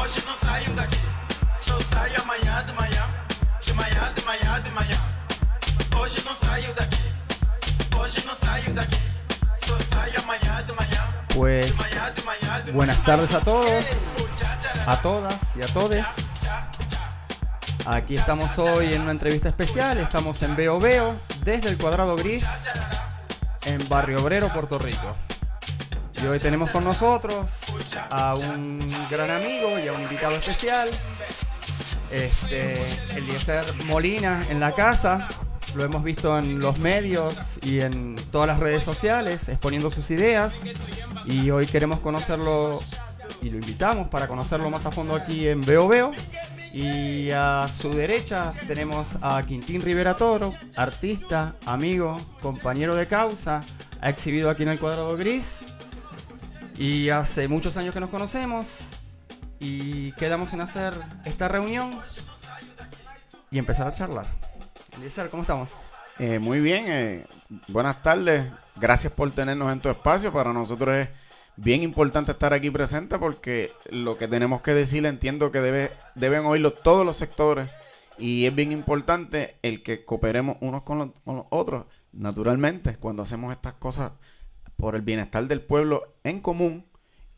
Hoje não saio daqui, só saio amanhã de manhã. De manhã, de manhã, de manhã. Hoje não saio daqui, hoje não saio daqui, só saio amanhã de manhã. Pues De manhã, de manhã, de buenas manhã. tardes a todos, a todas y a todes. Aquí estamos hoy en una entrevista especial. Estamos en Veo Veo, desde el Cuadrado Gris, en Barrio Obrero, Puerto Rico. Y hoy tenemos con nosotros a un gran amigo y a un invitado especial, Eliezer Molina, en la casa. Lo hemos visto en los medios y en todas las redes sociales exponiendo sus ideas, y hoy queremos conocerlo y lo invitamos para conocerlo más a fondo aquí en Veo Veo. Y a su derecha tenemos a Quintín Rivera Toro, artista, amigo, compañero de causa. Ha exhibido aquí en el Cuadrado Gris y hace muchos años que nos conocemos, y quedamos en hacer esta reunión y empezar a charlar. Eliezer, ¿cómo estamos? Muy bien, buenas tardes. Gracias por tenernos en tu espacio. Para nosotros es bien importante estar aquí presente, porque lo que tenemos que decir entiendo que deben oírlo todos los sectores, y es bien importante el que cooperemos unos con los otros. Naturalmente, cuando hacemos estas cosas por el bienestar del pueblo en común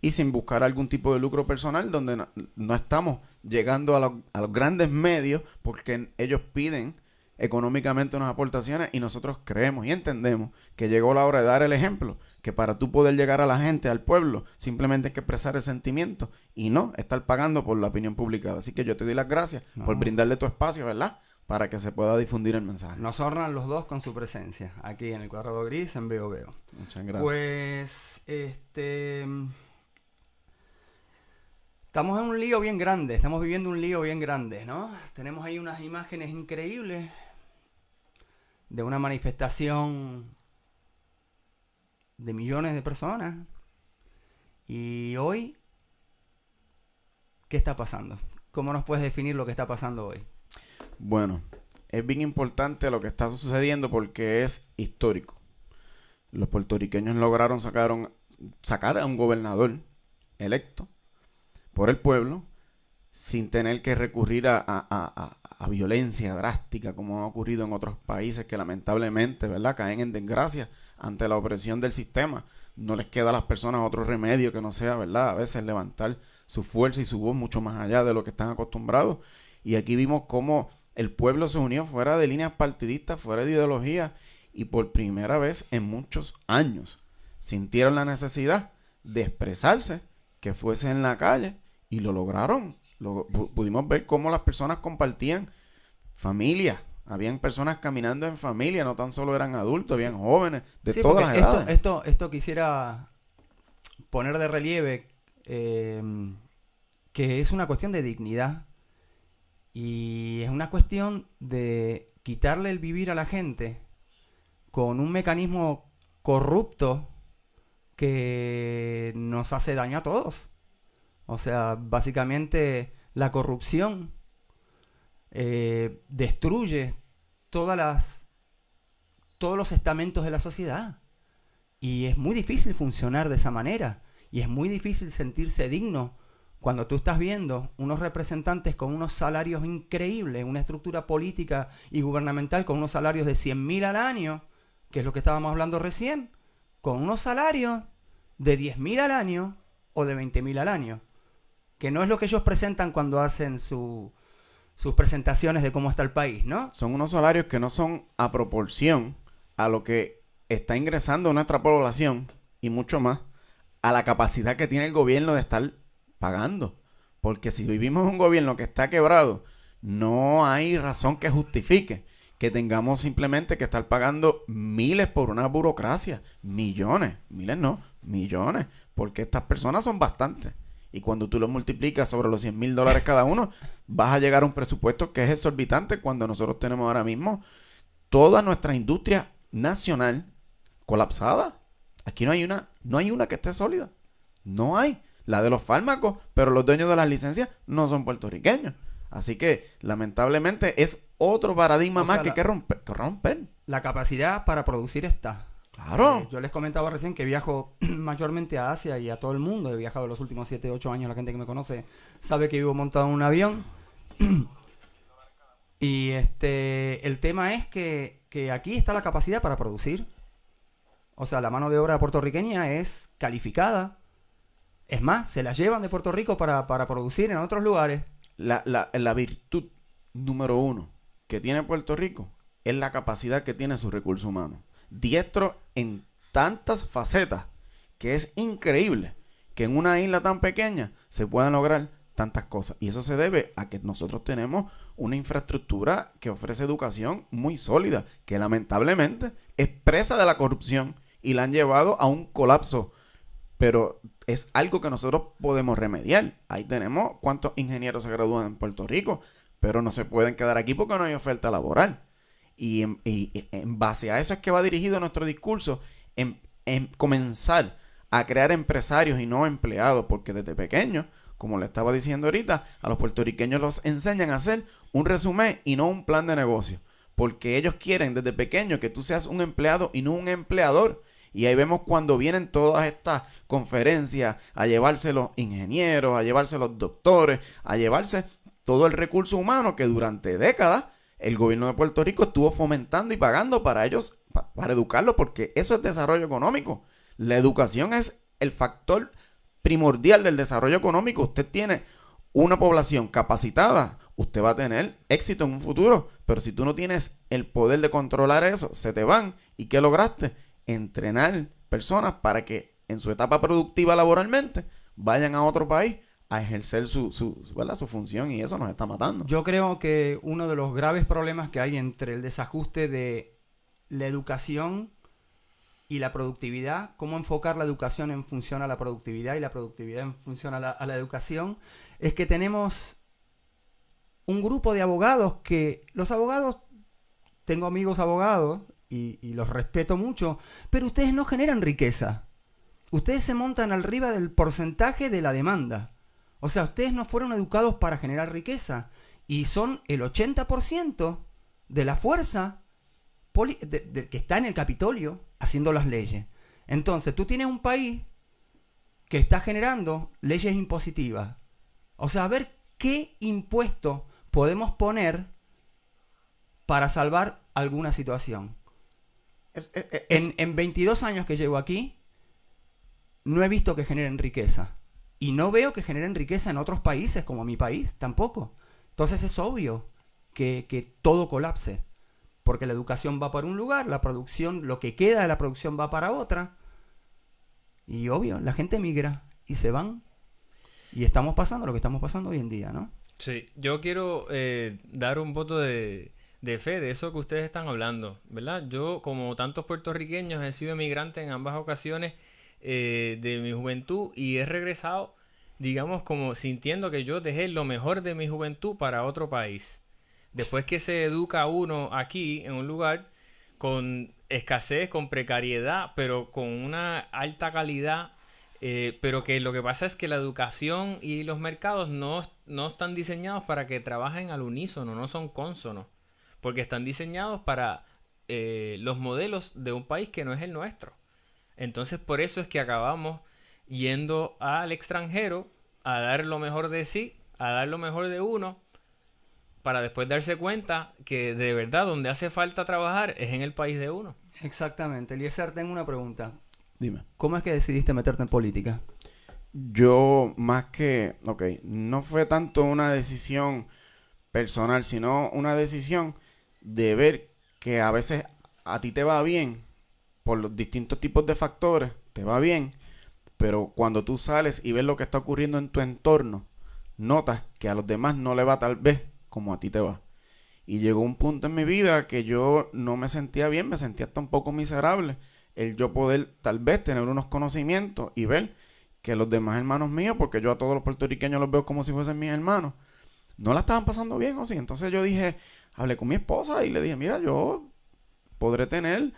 y sin buscar algún tipo de lucro personal, donde no estamos llegando a los grandes medios porque ellos piden económicamente unas aportaciones, y nosotros creemos y entendemos que llegó la hora de dar el ejemplo, que para tú poder llegar a la gente, al pueblo, simplemente hay que expresar el sentimiento y no estar pagando por la opinión publicada. Así que yo te doy las gracias por brindarle tu espacio, ¿verdad?, para que se pueda difundir el mensaje. Nos honran los dos con su presencia aquí en el Cuadrado Gris, en Veo Veo. Muchas gracias. Pues, estamos en un lío bien grande, estamos viviendo un lío bien grande, ¿no? Tenemos ahí unas imágenes increíbles de una manifestación de millones de personas. Y hoy, ¿qué está pasando? ¿Cómo nos puedes definir lo que está pasando hoy? Bueno, es bien importante lo que está sucediendo porque es histórico. Los puertorriqueños lograron sacar a un gobernador electo por el pueblo sin tener que recurrir a violencia drástica, como ha ocurrido en otros países que lamentablemente, ¿verdad?, caen en desgracia ante la opresión del sistema. No les queda a las personas otro remedio que no sea, ¿verdad?, a veces levantar su fuerza y su voz mucho más allá de lo que están acostumbrados. Y aquí vimos cómo el pueblo se unió fuera de líneas partidistas, fuera de ideología, y por primera vez en muchos años sintieron la necesidad de expresarse, que fuese en la calle, y lo lograron. Pudimos ver cómo las personas compartían familia. Habían personas caminando en familia, no tan solo eran adultos, habían jóvenes de todas las edades. Esto quisiera poner de relieve, que es una cuestión de dignidad, y es una cuestión de quitarle el vivir a la gente con un mecanismo corrupto que nos hace daño a todos. O sea, básicamente la corrupción destruye todos los estamentos de la sociedad, y es muy difícil funcionar de esa manera, y es muy difícil sentirse digno cuando tú estás viendo unos representantes con unos salarios increíbles, una estructura política y gubernamental con unos salarios de 100.000 al año, que es lo que estábamos hablando recién, con unos salarios de 10.000 al año o de 20.000 al año, que no es lo que ellos presentan cuando hacen sus presentaciones de cómo está el país, ¿no? Son unos salarios que no son a proporción a lo que está ingresando nuestra población, y mucho más a la capacidad que tiene el gobierno de estar pagando. Porque si vivimos en un gobierno que está quebrado, no hay razón que justifique que tengamos simplemente que estar pagando miles por una burocracia. Millones, miles no, millones, porque estas personas son bastantes. Y cuando tú lo multiplicas sobre los $100,000 cada uno, vas a llegar a un presupuesto que es exorbitante, cuando nosotros tenemos ahora mismo toda nuestra industria nacional colapsada. Aquí no hay una que esté sólida. No hay. La de los fármacos, pero los dueños de las licencias no son puertorriqueños. Así que, lamentablemente, es otro paradigma más que hay que romper. La capacidad para producir está. Claro. Yo les comentaba recién que viajo mayormente a Asia y a todo el mundo. He viajado los últimos 7, 8 años. La gente que me conoce sabe que vivo montado en un avión. Y el tema es que aquí está la capacidad para producir. O sea, la mano de obra puertorriqueña es calificada. Es más, se la llevan de Puerto Rico para producir en otros lugares. La virtud número 1 que tiene Puerto Rico es la capacidad que tiene su recurso humano. Diestro en tantas facetas que es increíble que en una isla tan pequeña se puedan lograr tantas cosas. Y eso se debe a que nosotros tenemos una infraestructura que ofrece educación muy sólida, que lamentablemente es presa de la corrupción y la han llevado a un colapso. Pero es algo que nosotros podemos remediar. Ahí tenemos cuántos ingenieros se gradúan en Puerto Rico, pero no se pueden quedar aquí porque no hay oferta laboral. Y en base a eso es que va dirigido nuestro discurso, en comenzar a crear empresarios y no empleados, porque desde pequeños, como le estaba diciendo ahorita, a los puertorriqueños los enseñan a hacer un resumen y no un plan de negocio, porque ellos quieren desde pequeño que tú seas un empleado y no un empleador. Y ahí vemos cuando vienen todas estas conferencias a llevarse los ingenieros, a llevarse los doctores, a llevarse todo el recurso humano que durante décadas el gobierno de Puerto Rico estuvo fomentando y pagando para ellos, para educarlos, porque eso es desarrollo económico. La educación es el factor primordial del desarrollo económico. Usted tiene una población capacitada, usted va a tener éxito en un futuro, pero si tú no tienes el poder de controlar eso, se te van. ¿Y qué lograste? Entrenar personas para que en su etapa productiva laboralmente vayan a otro país a ejercer su función, y eso nos está matando. Yo creo que uno de los graves problemas que hay entre el desajuste de la educación y la productividad, cómo enfocar la educación en función a la productividad y la productividad en función a la educación, es que tenemos un grupo de abogados que los abogados, tengo amigos abogados y los respeto mucho, pero ustedes no generan riqueza. Ustedes se montan arriba del porcentaje de la demanda. O sea, ustedes no fueron educados para generar riqueza y son el 80% de la fuerza que está en el Capitolio haciendo las leyes. Entonces, tú tienes un país que está generando leyes impositivas. O sea, a ver qué impuesto podemos poner para salvar alguna situación. En 22 años que llevo aquí, no he visto que generen riqueza. Y no veo que generen riqueza en otros países, como mi país, tampoco. Entonces es obvio que todo colapse. Porque la educación va para un lugar, la producción, lo que queda de la producción va para otra. Y obvio, la gente migra y se van. Y estamos pasando lo que estamos pasando hoy en día, ¿no? Sí, yo quiero dar un voto de fe de eso que ustedes están hablando, ¿verdad? Yo, como tantos puertorriqueños, he sido emigrante en ambas ocasiones de mi juventud y he regresado, digamos, como sintiendo que yo dejé lo mejor de mi juventud para otro país. Después que se educa uno aquí en un lugar con escasez, con precariedad, pero con una alta calidad, pero que lo que pasa es que la educación y los mercados no están diseñados para que trabajen al unísono, no son cónsonos, porque están diseñados para los modelos de un país que no es el nuestro. Entonces, por eso es que acabamos yendo al extranjero a dar lo mejor de sí, a dar lo mejor de uno, para después darse cuenta que de verdad donde hace falta trabajar es en el país de uno. Exactamente. Eliezer, tengo una pregunta. Dime. ¿Cómo es que decidiste meterte en política? Yo, no fue tanto una decisión personal, sino una decisión de ver que a veces a ti te va bien, por los distintos tipos de factores, te va bien, pero cuando tú sales y ves lo que está ocurriendo en tu entorno, notas que a los demás no le va tal vez como a ti te va. Y llegó un punto en mi vida que yo no me sentía bien, me sentía hasta un poco miserable, el yo poder tal vez tener unos conocimientos y ver que los demás hermanos míos, porque yo a todos los puertorriqueños los veo como si fuesen mis hermanos, no la estaban pasando bien, o sí. Entonces yo hablé con mi esposa y le dije, mira, yo podré tener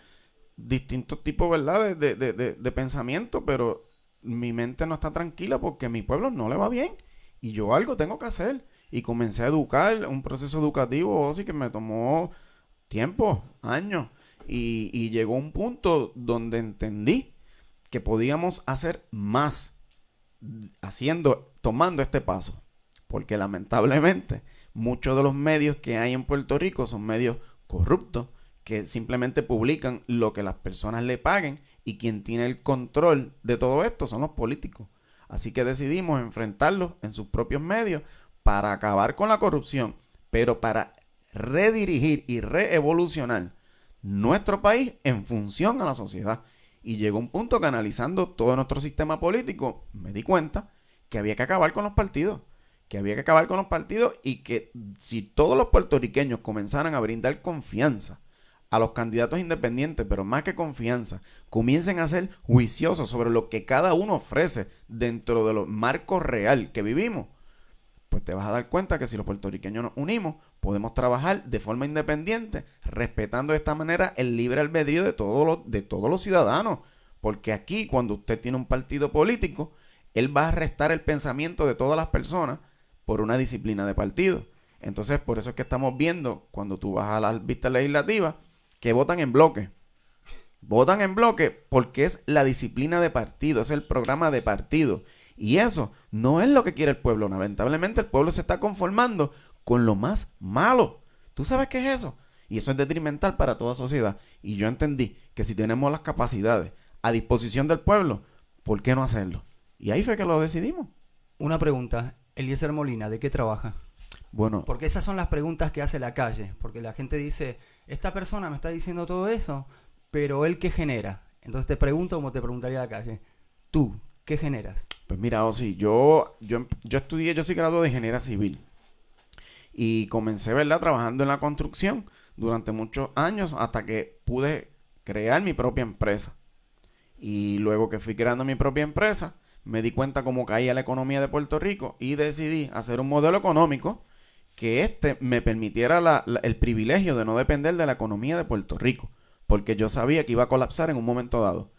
distintos tipos, ¿verdad?, de pensamiento, pero mi mente no está tranquila porque a mi pueblo no le va bien y yo algo tengo que hacer. Y comencé a educar, un proceso educativo, sí, que me tomó tiempo, años. y llegó un punto donde entendí que podíamos hacer más tomando este paso. Porque lamentablemente muchos de los medios que hay en Puerto Rico son medios corruptos que simplemente publican lo que las personas le paguen y quien tiene el control de todo esto son los políticos. Así que decidimos enfrentarlos en sus propios medios para acabar con la corrupción, pero para redirigir y reevolucionar nuestro país en función a la sociedad. Y llegó un punto que analizando todo nuestro sistema político me di cuenta que había que acabar con los partidos. Y que si todos los puertorriqueños comenzaran a brindar confianza a los candidatos independientes, pero más que confianza, comiencen a ser juiciosos sobre lo que cada uno ofrece dentro de los marcos real que vivimos, pues te vas a dar cuenta que si los puertorriqueños nos unimos, podemos trabajar de forma independiente, respetando de esta manera el libre albedrío de todos los ciudadanos. Porque aquí, cuando usted tiene un partido político, él va a restar el pensamiento de todas las personas por una disciplina de partido. Entonces, por eso es que estamos viendo, cuando tú vas a las vistas legislativas, que votan en bloque. Votan en bloque porque es la disciplina de partido, es el programa de partido. Y eso no es lo que quiere el pueblo. Lamentablemente el pueblo se está conformando con lo más malo. ¿Tú sabes qué es eso? Y eso es detrimental para toda sociedad. Y yo entendí que si tenemos las capacidades a disposición del pueblo, ¿por qué no hacerlo? Y ahí fue que lo decidimos. Una pregunta, Eliezer Molina, ¿de qué trabaja? Bueno, Porque esas son las preguntas que hace la calle. Porque la gente dice, esta persona me está diciendo todo eso, pero ¿él qué genera? Entonces te pregunto como te preguntaría la calle. ¿Tú qué generas? pues mira, Osi, yo estudié, yo soy graduado de ingeniería civil. Y comencé, ¿verdad?, trabajando en la construcción durante muchos años hasta que pude crear mi propia empresa. Y luego que fui creando mi propia empresa, me di cuenta cómo caía la economía de Puerto Rico y decidí hacer un modelo económico que me permitiera el privilegio de no depender de la economía de Puerto Rico, porque yo sabía que iba a colapsar en un momento dado.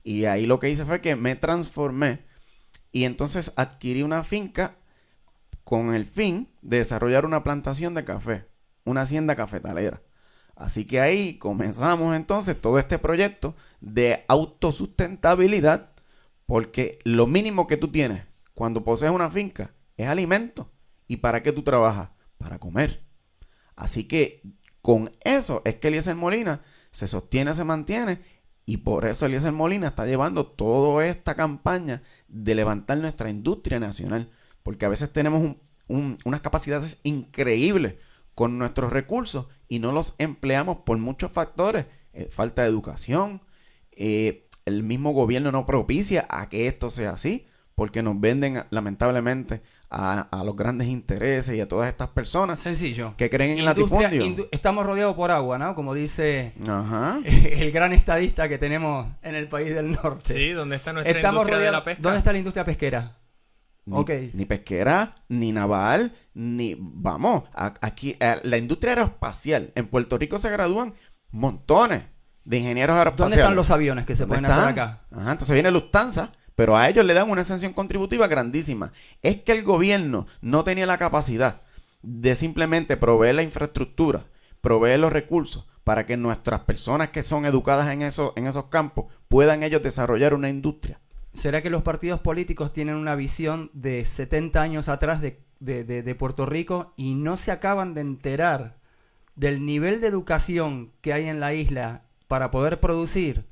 Y ahí lo que hice fue que me transformé y entonces adquirí una finca con el fin de desarrollar una plantación de café, una hacienda cafetalera. Así que ahí comenzamos entonces todo este proyecto de autosustentabilidad, porque lo mínimo que tú tienes cuando posees una finca es alimento. ¿Y para qué tú trabajas? Para comer. Así que con eso es que Eliezer Molina se sostiene, se mantiene, y por eso Eliezer Molina está llevando toda esta campaña de levantar nuestra industria nacional, porque a veces tenemos unas capacidades increíbles con nuestros recursos y no los empleamos por muchos factores. Falta de educación, el mismo gobierno no propicia a que esto sea así, porque nos venden lamentablemente a los grandes intereses y a todas estas personas Sencillo. que creen en el latifundio. Estamos rodeados por agua, ¿no? Como dice Ajá. el gran estadista que tenemos en el país del norte. Sí, ¿dónde está nuestra industria de la pesca? ¿Dónde está la industria pesquera? Ni pesquera, ni naval, aquí la industria aeroespacial. En Puerto Rico se gradúan montones de ingenieros aeroespaciales. ¿Dónde están los aviones que se pueden hacer acá? Ajá, entonces viene Lufthansa, pero a ellos le dan una exención contributiva grandísima. Es que el gobierno no tenía la capacidad de simplemente proveer la infraestructura, proveer los recursos para que nuestras personas que son educadas en esos campos puedan ellos desarrollar una industria. ¿Será que los partidos políticos tienen una visión de 70 años atrás de Puerto Rico y no se acaban de enterar del nivel de educación que hay en la isla para poder producir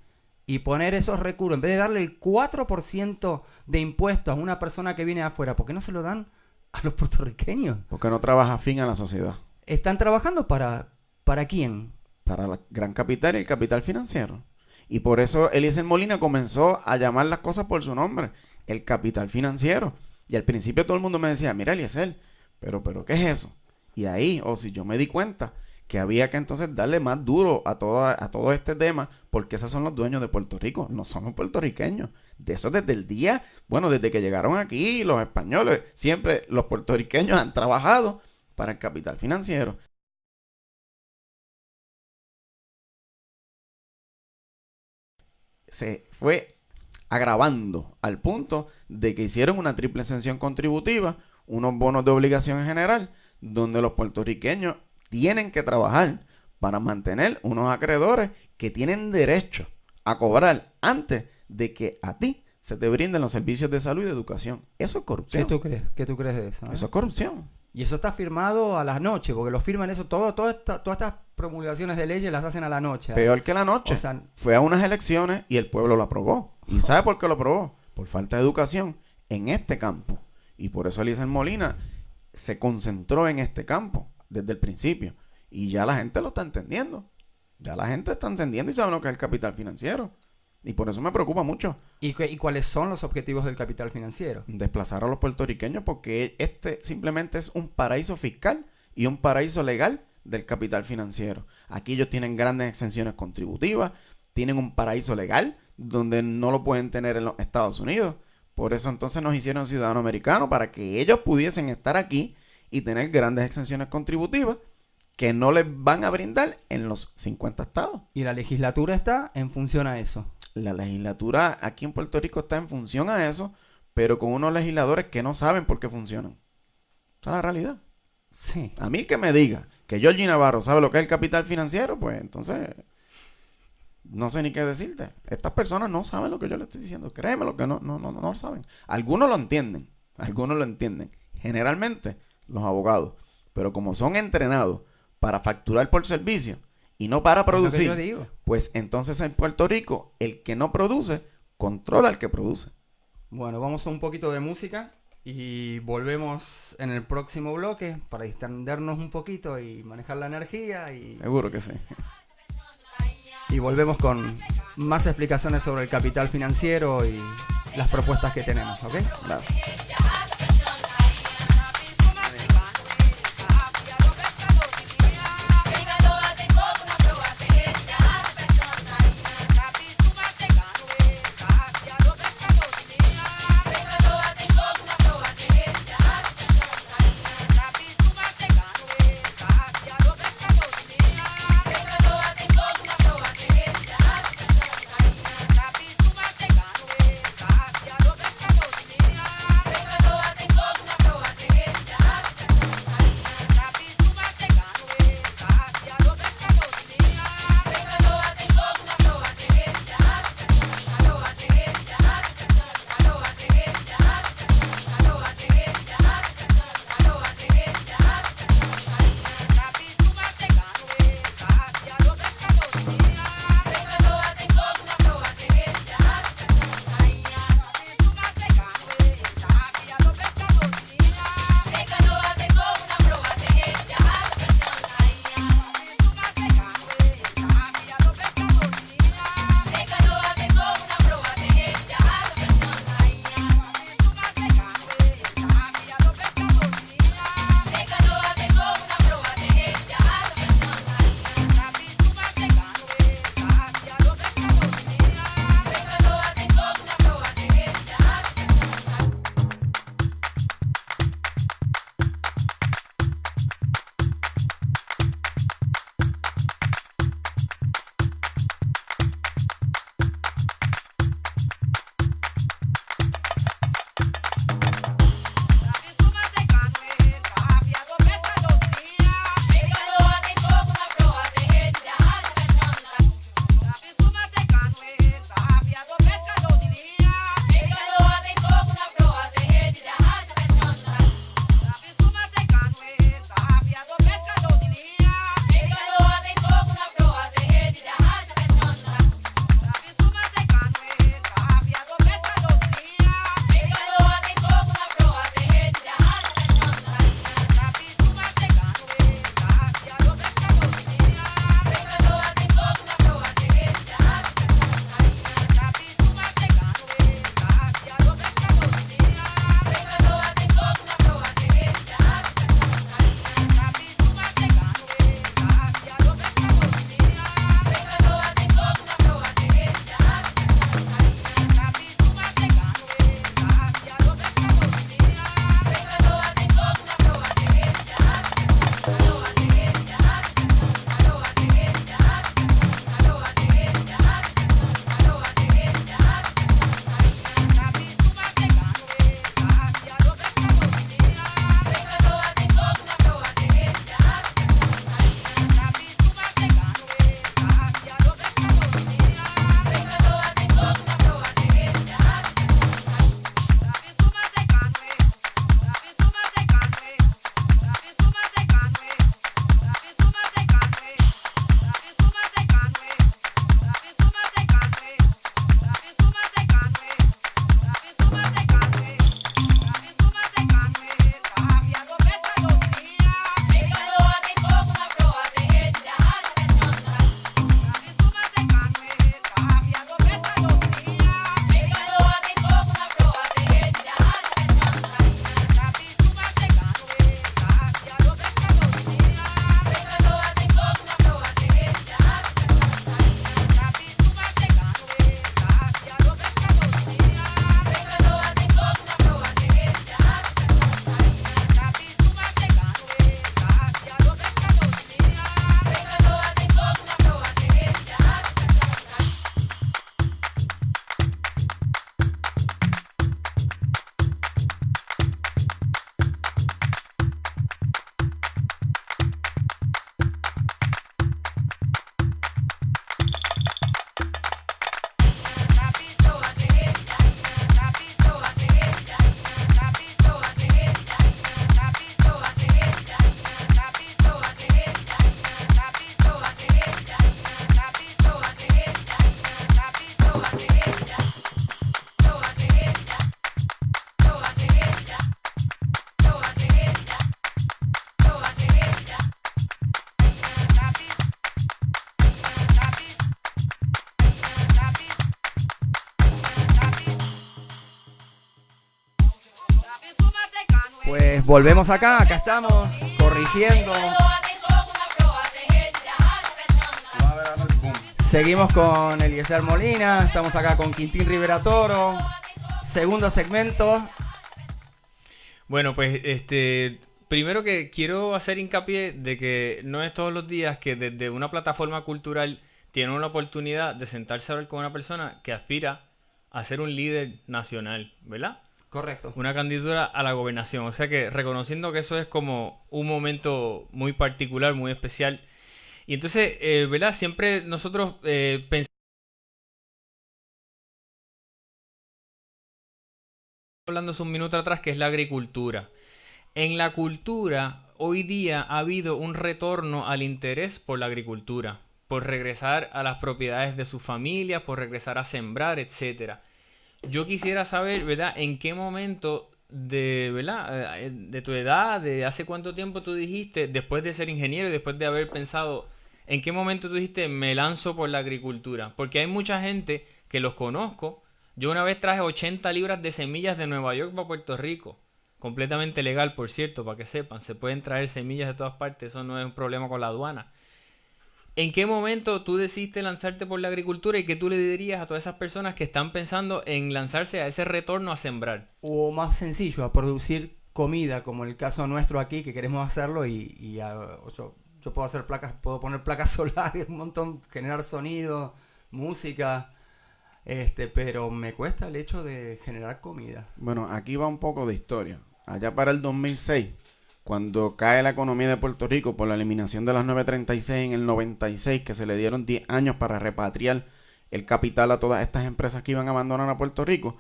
y poner esos recursos? En vez de darle el 4% de impuestos a una persona que viene de afuera, ¿por qué no se lo dan a los puertorriqueños? Porque no trabaja afín a la sociedad. ¿Están trabajando para quién? Para la gran capital y el capital financiero. Y por eso Eliezer Molina comenzó a llamar las cosas por su nombre, el capital financiero. Y al principio todo el mundo me decía, mira Eliezer, pero ¿qué es eso? Y ahí, si yo me di cuenta que había que entonces darle más duro a todo este tema, porque esos son los dueños de Puerto Rico, no son los puertorriqueños. De eso desde desde que llegaron aquí los españoles, siempre los puertorriqueños han trabajado para el capital financiero. Se fue agravando al punto de que hicieron una triple exención contributiva, unos bonos de obligación en general, donde los puertorriqueños tienen que trabajar para mantener unos acreedores que tienen derecho a cobrar antes de que a ti se te brinden los servicios de salud y de educación. Eso es corrupción. ¿Qué tú crees? ¿Qué tú crees de eso? Eso es corrupción. Y eso está firmado a la noche, porque lo firman eso, todas estas promulgaciones de leyes las hacen a la noche. Peor que la noche. O sea, fue a unas elecciones y el pueblo lo aprobó. ¿Y sabe por qué lo aprobó? Por falta de educación en este campo. Y por eso Eliezer Molina se concentró en este campo desde el principio. Y ya la gente lo está entendiendo. Ya la gente está entendiendo y sabe lo que es el capital financiero. Y por eso me preocupa mucho. ¿Y cuáles son los objetivos del capital financiero? Desplazar a los puertorriqueños, porque este simplemente es un paraíso fiscal y un paraíso legal del capital financiero. Aquí ellos tienen grandes exenciones contributivas, tienen un paraíso legal donde no lo pueden tener en los Estados Unidos. Por eso entonces nos hicieron ciudadanos americanos, para que ellos pudiesen estar aquí y tener grandes exenciones contributivas que no les van a brindar en los 50 estados. Y la legislatura está en función a eso. La legislatura aquí en Puerto Rico está en función a eso, pero con unos legisladores que no saben por qué funcionan. Esa es la realidad. Sí. A mí que me diga que Georgie Navarro sabe lo que es el capital financiero, pues entonces no sé ni qué decirte. Estas personas no saben lo que yo le estoy diciendo. Créeme lo que no lo saben. Algunos lo entienden. Generalmente los abogados. Pero como son entrenados para facturar por servicio y no para producir, es lo que yo digo. pues entonces en Puerto Rico el que no produce controla al que produce. Bueno, vamos a un poquito de música y volvemos en el próximo bloque para distendernos un poquito y manejar la energía. Seguro que sí. Y volvemos con más explicaciones sobre el capital financiero y las propuestas que tenemos, ¿ok? Gracias. Pues volvemos acá estamos corrigiendo. Seguimos con Eliezer Molina, estamos acá con Quintín Rivera Toro. Segundo segmento. Bueno, pues primero que quiero hacer hincapié de que no es todos los días que desde una plataforma cultural tienen una oportunidad de sentarse a hablar con una persona que aspira a ser un líder nacional, ¿verdad? Correcto. Una candidatura a la gobernación. O sea que reconociendo que eso es como un momento muy particular, muy especial. Y entonces, ¿verdad? Siempre nosotros pensamos, hablando hace un minuto atrás, que es la agricultura. En la cultura, hoy día ha habido un retorno al interés por la agricultura, por regresar a las propiedades de sus familias, por regresar a sembrar, etcétera. Yo quisiera saber, ¿verdad? En qué momento ¿verdad? De tu edad, de hace cuánto tiempo tú dijiste, después de ser ingeniero y después de haber pensado, ¿en qué momento tú dijiste me lanzo por la agricultura? Porque hay mucha gente que los conozco. Yo una vez traje 80 libras de semillas de Nueva York para Puerto Rico. Completamente legal, por cierto, para que sepan. Se pueden traer semillas de todas partes. Eso no es un problema con la aduana. ¿En qué momento tú decidiste lanzarte por la agricultura y qué tú le dirías a todas esas personas que están pensando en lanzarse a ese retorno a sembrar? O más sencillo, a producir comida, como el caso nuestro aquí, que queremos hacerlo yo puedo hacer placas, puedo poner placas solares, un montón, generar sonido, música, pero me cuesta el hecho de generar comida. Bueno, aquí va un poco de historia. Allá para el 2006, cuando cae la economía de Puerto Rico por la eliminación de las 936 en el 96, que se le dieron 10 años para repatriar el capital a todas estas empresas que iban a abandonar a Puerto Rico,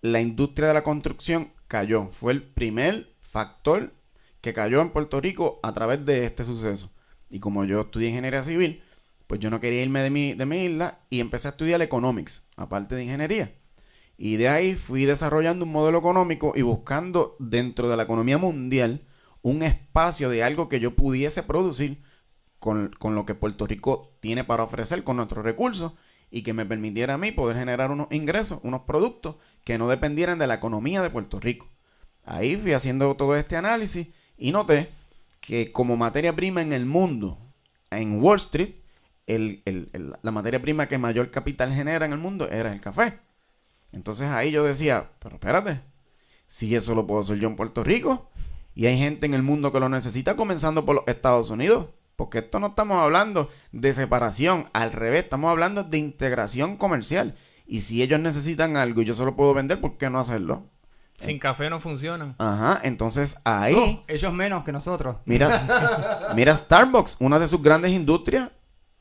la industria de la construcción cayó. Fue el primer factor que cayó en Puerto Rico a través de este suceso. Y como yo estudié ingeniería civil, pues yo no quería irme de mi isla y empecé a estudiar economics, aparte de ingeniería. Y de ahí fui desarrollando un modelo económico y buscando dentro de la economía mundial un espacio de algo que yo pudiese producir con lo que Puerto Rico tiene para ofrecer con nuestros recursos y que me permitiera a mí poder generar unos ingresos, unos productos que no dependieran de la economía de Puerto Rico. Ahí fui haciendo todo este análisis y noté que como materia prima en el mundo, en Wall Street, la materia prima que mayor capital genera en el mundo era el café. Entonces ahí yo decía, pero espérate, si eso lo puedo hacer yo en Puerto Rico, y hay gente en el mundo que lo necesita, comenzando por los Estados Unidos. Porque esto no estamos hablando de separación, al revés, estamos hablando de integración comercial. Y si ellos necesitan algo y yo se lo puedo vender, ¿por qué no hacerlo? Sin café no funcionan. Ajá, entonces ahí... No, ellos menos que nosotros. Mira Starbucks, una de sus grandes industrias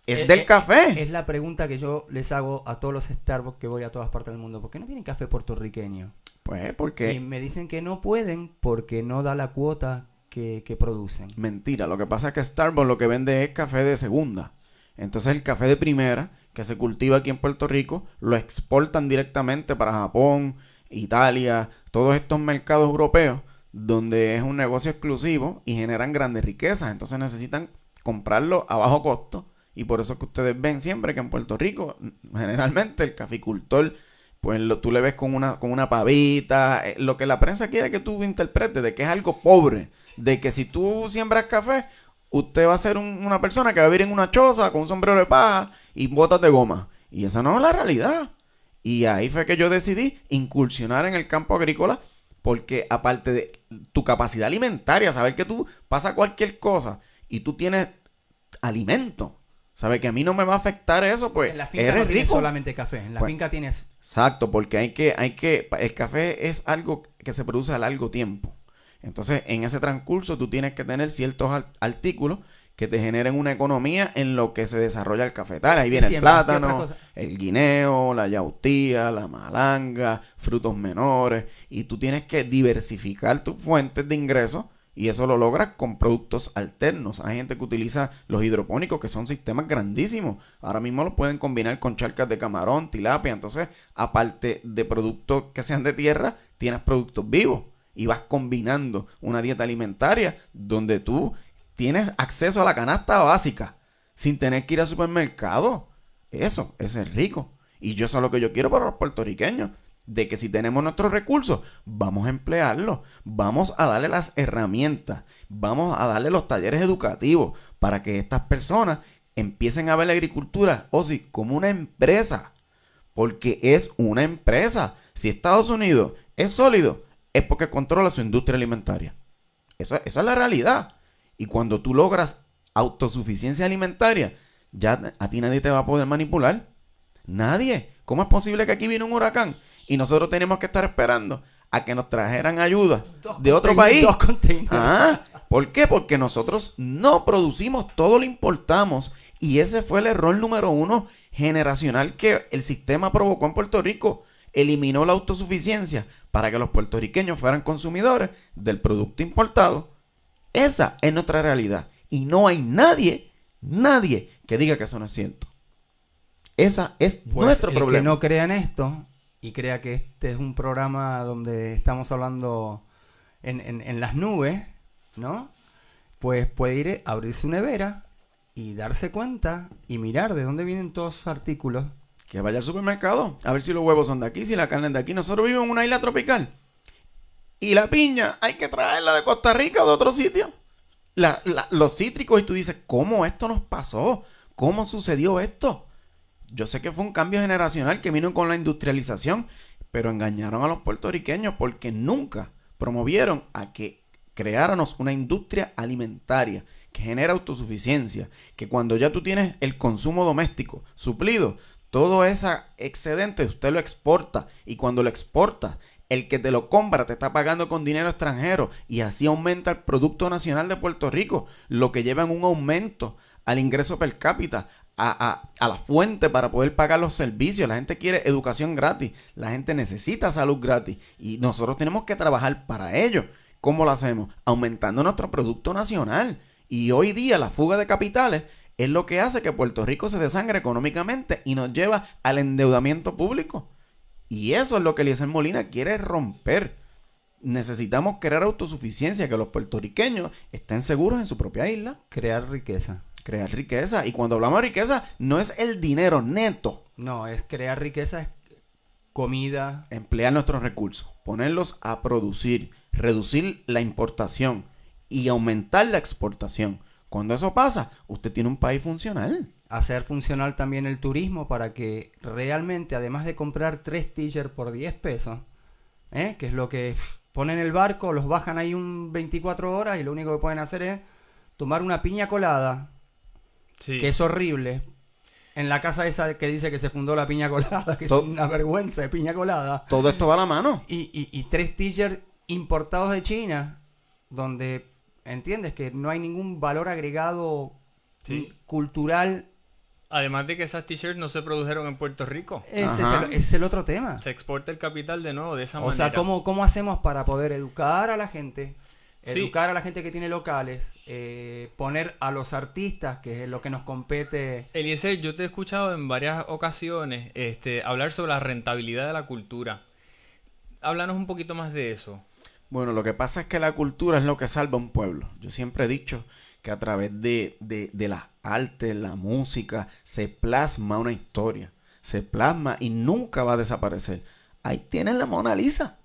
es del café. Es la pregunta que yo les hago a todos los Starbucks que voy a todas partes del mundo. ¿Por qué no tienen café puertorriqueño? Pues porque... Y me dicen que no pueden porque no da la cuota que producen. Mentira, lo que pasa es que Starbucks lo que vende es café de segunda. Entonces el café de primera, que se cultiva aquí en Puerto Rico, lo exportan directamente para Japón, Italia, todos estos mercados europeos, donde es un negocio exclusivo y generan grandes riquezas. Entonces necesitan comprarlo a bajo costo. Y por eso es que ustedes ven siempre que en Puerto Rico, generalmente el caficultor, pues tú le ves con una pavita. Lo que la prensa quiere que tú interpretes de que es algo pobre. De que si tú siembras café, usted va a ser una persona que va a vivir en una choza con un sombrero de paja y botas de goma. Y esa no es la realidad. Y ahí fue que yo decidí incursionar en el campo agrícola, porque aparte de tu capacidad alimentaria, saber que tú pasa cualquier cosa y tú tienes alimento, sabes que a mí no me va a afectar eso, pues en la finca eres no tienes rico. solamente café, en la Pues, finca tienes... Exacto, porque el café es algo que se produce a largo tiempo. Entonces, en ese transcurso tú tienes que tener ciertos artículos que te generen una economía en lo que se desarrolla el cafetal. Ahí viene el plátano, el guineo, la yautía, la malanga, frutos menores. Y tú tienes que diversificar tus fuentes de ingresos y eso lo logras con productos alternos. Hay gente que utiliza los hidropónicos, que son sistemas grandísimos. Ahora mismo los pueden combinar con charcas de camarón, tilapia. Entonces, aparte de productos que sean de tierra, tienes productos vivos. Y vas combinando una dieta alimentaria donde tú tienes acceso a la canasta básica sin tener que ir al supermercado. Eso es rico. Y yo eso es lo que yo quiero para los puertorriqueños. de que si tenemos nuestros recursos, vamos a emplearlos, vamos a darle las herramientas, vamos a darle los talleres educativos para que estas personas empiecen a ver la agricultura, como una empresa, porque es una empresa. Si Estados Unidos es sólido, es porque controla su industria alimentaria. Eso es la realidad. Y cuando tú logras autosuficiencia alimentaria, ya a ti nadie te va a poder manipular. Nadie. ¿Cómo es posible que aquí vino un huracán y nosotros tenemos que estar esperando a que nos trajeran ayuda de otro país? ¿Por qué? Porque nosotros no producimos, todo lo importamos. Y ese fue el error número 1 generacional que el sistema provocó en Puerto Rico. Eliminó la autosuficiencia para que los puertorriqueños fueran consumidores del producto importado. Esa es nuestra realidad. Y no hay nadie que diga que eso no es cierto. Esa es nuestro problema. El que no crea en esto y crea que este es un programa donde estamos hablando en las nubes, ¿no? Pues puede ir a abrir su nevera y darse cuenta y mirar de dónde vienen todos sus artículos. Que vaya al supermercado a ver si los huevos son de aquí, si la carne es de aquí. Nosotros vivimos en una isla tropical. Y la piña hay que traerla de Costa Rica o de otro sitio. Los cítricos, y tú dices, ¿cómo esto nos pasó? ¿Cómo sucedió esto? Yo sé que fue un cambio generacional que vino con la industrialización, pero engañaron a los puertorriqueños porque nunca promovieron a que creáramos una industria alimentaria que genera autosuficiencia, que cuando ya tú tienes el consumo doméstico suplido, todo ese excedente usted lo exporta, y cuando lo exporta, el que te lo compra te está pagando con dinero extranjero, y así aumenta el Producto Nacional de Puerto Rico, lo que lleva en un aumento al ingreso per cápita, a la fuente para poder pagar los servicios. La gente quiere educación gratis, la gente necesita salud gratis, y nosotros tenemos que trabajar para ello. ¿Cómo lo hacemos? Aumentando nuestro Producto Nacional. Y hoy día la fuga de capitales es lo que hace que Puerto Rico se desangre económicamente y nos lleva al endeudamiento público. Y eso es lo que Eliezer Molina quiere romper. Necesitamos crear autosuficiencia, que los puertorriqueños estén seguros en su propia isla. Crear riqueza. Crear riqueza. Y cuando hablamos de riqueza, no es el dinero neto. No, es crear riqueza, es comida. Emplear nuestros recursos, ponerlos a producir, reducir la importación y aumentar la exportación. Cuando eso pasa, usted tiene un país funcional. Hacer funcional también el turismo para que realmente, además de comprar 3 t-shirts por 10 pesos, que es lo que ponen el barco, los bajan ahí 24 horas y lo único que pueden hacer es tomar una piña colada, que es horrible. En la casa esa que dice que se fundó la piña colada, que es una vergüenza de piña colada. Todo esto va a la mano. Y 3 t-shirts importados de China, donde entiendes que no hay ningún valor agregado cultural. Además de que esas t-shirts no se produjeron en Puerto Rico. Ese es el otro tema. Se exporta el capital de nuevo de esa manera. O sea, ¿cómo hacemos para poder educar a la gente? Educar a la gente que tiene locales, poner a los artistas, que es lo que nos compete. Eliezer, yo te he escuchado en varias ocasiones hablar sobre la rentabilidad de la cultura. Háblanos un poquito más de eso. Bueno, lo que pasa es que la cultura es lo que salva un pueblo. Yo siempre he dicho que a través de las artes, la música, se plasma una historia. Se plasma y nunca va a desaparecer. Ahí tienen la Mona Lisa.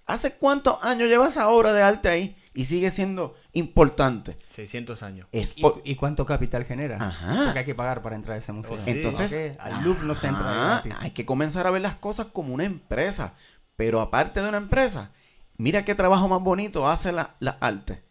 ¿Hace cuántos años lleva esa obra de arte ahí? Y sigue siendo importante. 600 años. ¿Y cuánto capital genera? Ajá. Porque hay que pagar para entrar a ese museo. Sí. Entonces, al Louvre no se entra gratis. Hay que comenzar a ver las cosas como una empresa. Pero aparte de una empresa, mira qué trabajo más bonito hace la arte.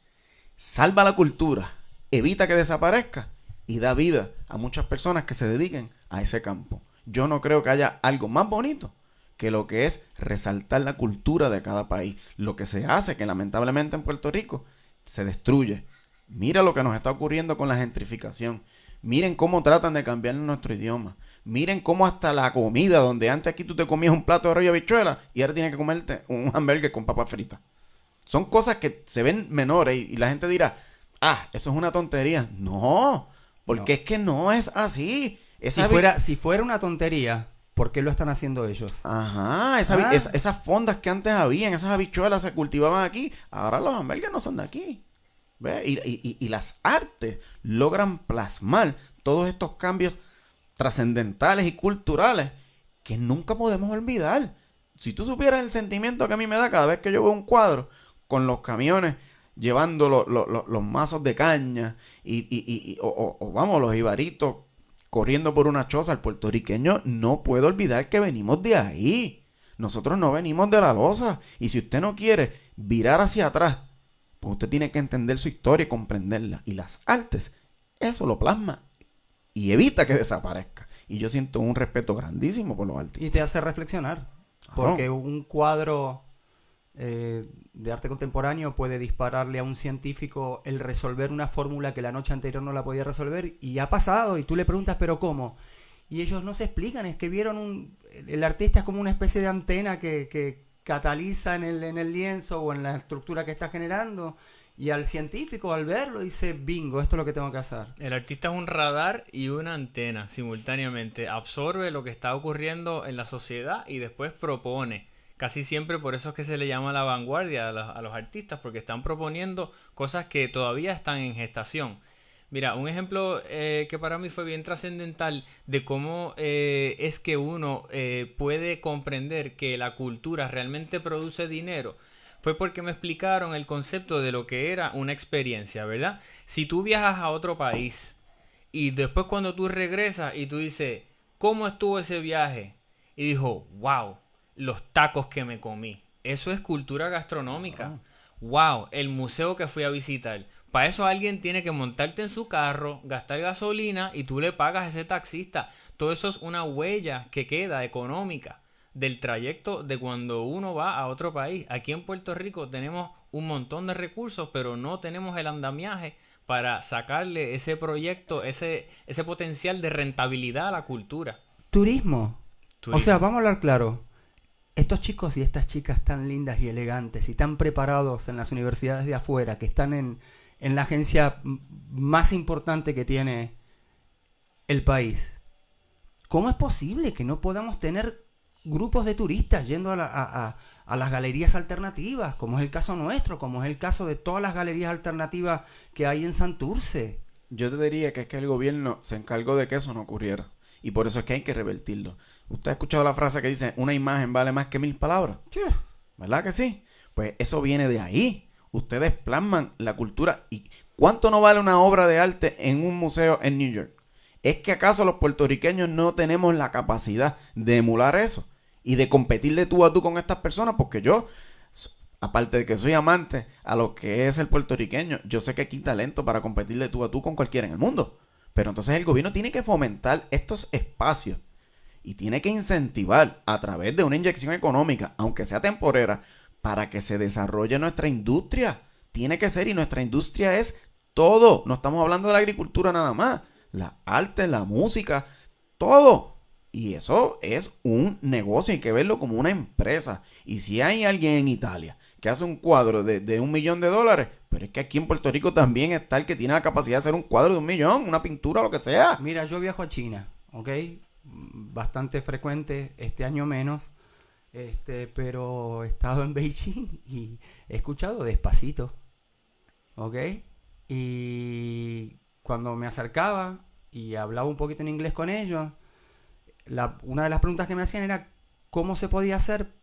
Salva la cultura, evita que desaparezca y da vida a muchas personas que se dediquen a ese campo. Yo no creo que haya algo más bonito que lo que es resaltar la cultura de cada país. Lo que se hace, que lamentablemente en Puerto Rico se destruye. Mira lo que nos está ocurriendo con la gentrificación. Miren cómo tratan de cambiar nuestro idioma. Miren cómo hasta la comida, donde antes aquí tú te comías un plato de arroz y habichuela y ahora tienes que comerte un hamburger con papas fritas. Son cosas que se ven menores y la gente dirá, eso es una tontería. No, porque es que no es así. Si fuera una tontería, ¿por qué lo están haciendo ellos? Ajá, esas fondas que antes habían, esas habichuelas se cultivaban aquí, ahora los hamburgues no son de aquí. ¿Ve? Y las artes logran plasmar todos estos cambios trascendentales y culturales que nunca podemos olvidar. Si tú supieras el sentimiento que a mí me da cada vez que yo veo un cuadro con los camiones llevando los mazos de caña o vamos, los ibaritos corriendo por una choza, el puertorriqueño no puede olvidar que venimos de ahí. Nosotros no venimos de la loza. Y si usted no quiere virar hacia atrás, pues usted tiene que entender su historia y comprenderla. Y las artes, eso lo plasma y evita que desaparezca. Y yo siento un respeto grandísimo por los artistas. Y te hace reflexionar. Porque un cuadro de arte contemporáneo puede dispararle a un científico el resolver una fórmula que la noche anterior no la podía resolver. Y ha pasado. Y tú le preguntas, ¿pero cómo? Y ellos no se explican. Es que vieron el artista es como una especie de antena que cataliza en el lienzo o en la estructura que está generando. Y al científico, al verlo, dice, bingo, esto es lo que tengo que hacer. El artista es un radar y una antena simultáneamente. Absorbe lo que está ocurriendo en la sociedad y después propone. Casi siempre por eso es que se le llama la vanguardia a los artistas, porque están proponiendo cosas que todavía están en gestación. Mira, un ejemplo que para mí fue bien trascendental de cómo es que uno puede comprender que la cultura realmente produce dinero. Fue porque me explicaron el concepto de lo que era una experiencia, ¿verdad? Si tú viajas a otro país y después cuando tú regresas y tú dices, ¿cómo estuvo ese viaje? Y dijo, wow, los tacos que me comí. Eso es cultura gastronómica. Wow, el museo que fui a visitar. Para eso alguien tiene que montarte en su carro, gastar gasolina y tú le pagas a ese taxista. Todo eso es una huella que queda económica del trayecto de cuando uno va a otro país. Aquí en Puerto Rico tenemos un montón de recursos, pero no tenemos el andamiaje para sacarle ese proyecto, ese potencial de rentabilidad a la cultura. Turismo. O sea, vamos a hablar claro. Estos chicos y estas chicas tan lindas y elegantes y tan preparados en las universidades de afuera, que están en la agencia más importante que tiene el país, ¿cómo es posible que no podamos tener grupos de turistas yendo a las galerías alternativas, como es el caso nuestro, como es el caso de todas las galerías alternativas que hay en Santurce? Yo te diría que es que el gobierno se encargó de que eso no ocurriera. Y por eso es que hay que revertirlo. ¿Usted ha escuchado la frase que dice, una imagen vale más que 1000 palabras? Sí. ¿Verdad que sí? Pues eso viene de ahí. Ustedes plasman la cultura. ¿Y cuánto no vale una obra de arte en un museo en New York? ¿Es que acaso los puertorriqueños no tenemos la capacidad de emular eso? Y de competir de tú a tú con estas personas, porque yo, aparte de que soy amante a lo que es el puertorriqueño, yo sé que aquí hay talento para competir de tú a tú con cualquiera en el mundo. Pero entonces el gobierno tiene que fomentar estos espacios y tiene que incentivar a través de una inyección económica, aunque sea temporera, para que se desarrolle nuestra industria. Tiene que ser, y nuestra industria es todo. No estamos hablando de la agricultura nada más. La arte, la música, todo. Y eso es un negocio, hay que verlo como una empresa. Y si hay alguien en Italia que hace un cuadro de $1 millón, pero es que aquí en Puerto Rico también está el que tiene la capacidad de hacer un cuadro de $1 millón, una pintura, lo que sea. Mira, yo viajo a China, ¿ok? Bastante frecuente, este año menos, pero he estado en Beijing y he escuchado Despacito, ¿ok? Y cuando me acercaba y hablaba un poquito en inglés con ellos, una de las preguntas que me hacían era cómo se podía hacer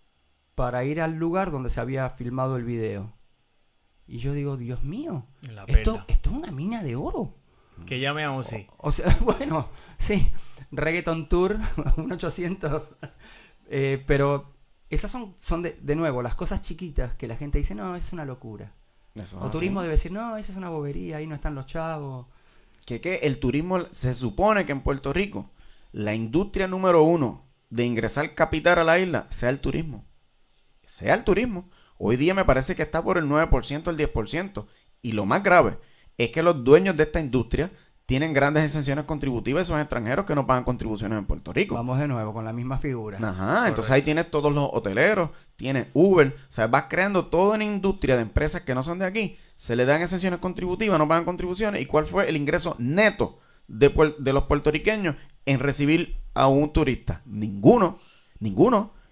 para ir al lugar donde se había filmado el video. Y yo digo, Dios mío, esto es una mina de oro. Que llame a Ozzy. O sea, bueno, sí, Reggaeton Tour, 1800. Pero esas son de nuevo, las cosas chiquitas que la gente dice, no, eso es una locura. Eso O turismo debe decir, no, esa es una bobería, ahí no están los chavos. Que el turismo, se supone que en Puerto Rico la industria número 1 de ingresar capital a la isla sea el turismo. Sea el turismo. Hoy día me parece que está por el 9%, el 10%. Y lo más grave es que los dueños de esta industria tienen grandes exenciones contributivas y son extranjeros que no pagan contribuciones en Puerto Rico. Vamos de nuevo con la misma figura. Ajá, Correcto. entonces ahí tienes todos los hoteleros, tienes Uber, o sea, vas creando toda una industria de empresas que no son de aquí, se le dan exenciones contributivas, no pagan contribuciones. ¿Y cuál fue el ingreso neto de los puertorriqueños en recibir a un turista? Ninguno.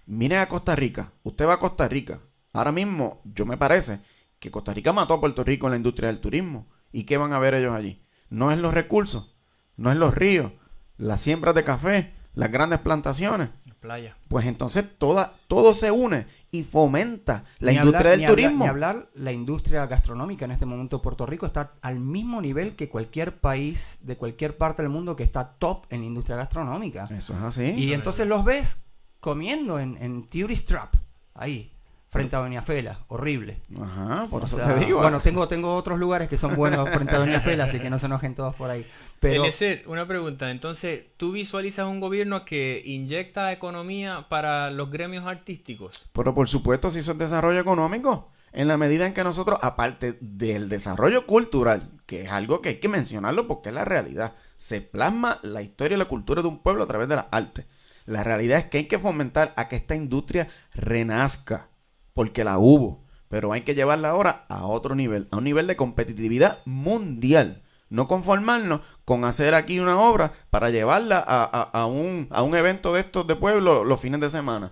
Miren a Costa Rica, usted va a Costa Rica, ahora mismo yo me parece que Costa Rica mató a Puerto Rico en la industria del turismo. ¿Y qué van a ver ellos allí? No es los recursos, no es los ríos, las siembras de café, las grandes plantaciones. Playa. Pues entonces todo se une y fomenta la industria del turismo. Ni hablar, la industria gastronómica en este momento Puerto Rico está al mismo nivel que cualquier país de cualquier parte del mundo que está top en la industria gastronómica. Eso es así. Y entonces los ves comiendo en Tourist Trap, ahí, frente a Doña Fela, horrible. Ajá, por O eso sea, te digo. Bueno, tengo otros lugares que son buenos frente a Doña Fela, así que no se enojen todos por ahí. Pero Eliezer, una pregunta. Entonces, ¿tú visualizas un gobierno que inyecta economía para los gremios artísticos? Pero por supuesto, si eso es desarrollo económico, en la medida en que nosotros, aparte del desarrollo cultural, que es algo que hay que mencionarlo porque es la realidad, se plasma la historia y la cultura de un pueblo a través de las artes. La realidad es que hay que fomentar a que esta industria renazca, porque la hubo, pero hay que llevarla ahora a otro nivel, a un nivel de competitividad mundial. No conformarnos con hacer aquí una obra para llevarla a un evento de estos de pueblo los fines de semana,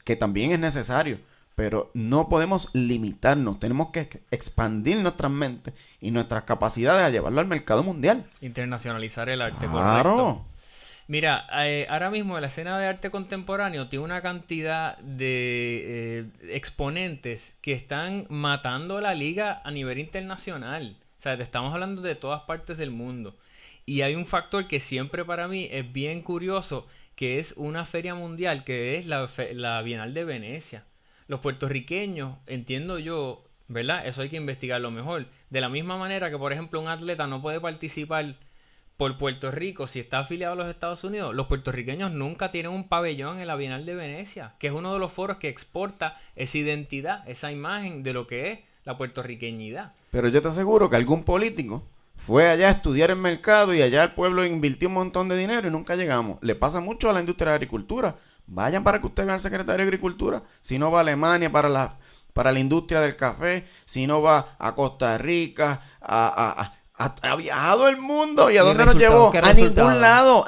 que también es necesario, pero no podemos limitarnos, tenemos que expandir nuestras mentes y nuestras capacidades a llevarlo al mercado mundial. Internacionalizar el arte, Claro. correcto. Mira, ahora mismo la escena de arte contemporáneo tiene una cantidad de exponentes que están matando la liga a nivel internacional. O sea, te estamos hablando de todas partes del mundo. Y hay un factor que siempre para mí es bien curioso, que es una feria mundial, que es la Bienal de Venecia. Los puertorriqueños, entiendo yo, ¿verdad? Eso hay que investigarlo mejor. De la misma manera que, por ejemplo, un atleta no puede participar por Puerto Rico si está afiliado a los Estados Unidos, los puertorriqueños nunca tienen un pabellón en la Bienal de Venecia, que es uno de los foros que exporta esa identidad, esa imagen de lo que es la puertorriqueñidad. Pero yo te aseguro que algún político fue allá a estudiar el mercado y allá el pueblo invirtió un montón de dinero y nunca llegamos. Le pasa mucho a la industria de agricultura. Vayan para que usted vea al secretario de Agricultura. Si no va a Alemania para la industria del café, si no va a Costa Rica, ha viajado el mundo. ¿Y a dónde nos llevó? A ningún lado.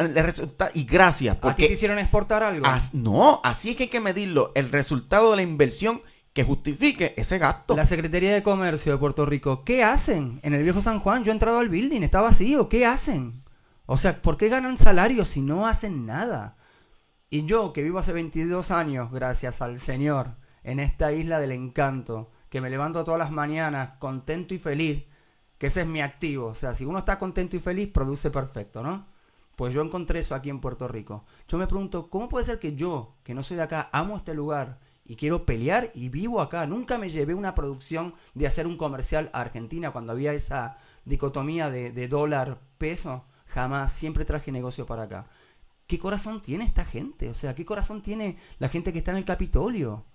Y gracias. ¿A ti te hicieron exportar algo? No, así es que hay que medirlo. El resultado de la inversión que justifique ese gasto. La Secretaría de Comercio de Puerto Rico, ¿qué hacen? En el Viejo San Juan, yo he entrado al building, está vacío. ¿Qué hacen? O sea, ¿por qué ganan salario si no hacen nada? Y yo, que vivo hace 22 años, gracias al Señor, en esta isla del encanto, que me levanto todas las mañanas contento y feliz, que ese es mi activo. O sea, si uno está contento y feliz, produce perfecto, ¿no? Pues yo encontré eso aquí en Puerto Rico. Yo me pregunto, ¿cómo puede ser que yo, que no soy de acá, amo este lugar y quiero pelear y vivo acá? Nunca me llevé una producción de hacer un comercial a Argentina cuando había esa dicotomía de dólar-peso. Jamás, siempre traje negocio para acá. ¿Qué corazón tiene esta gente? O sea, ¿qué corazón tiene la gente que está en el Capitolio?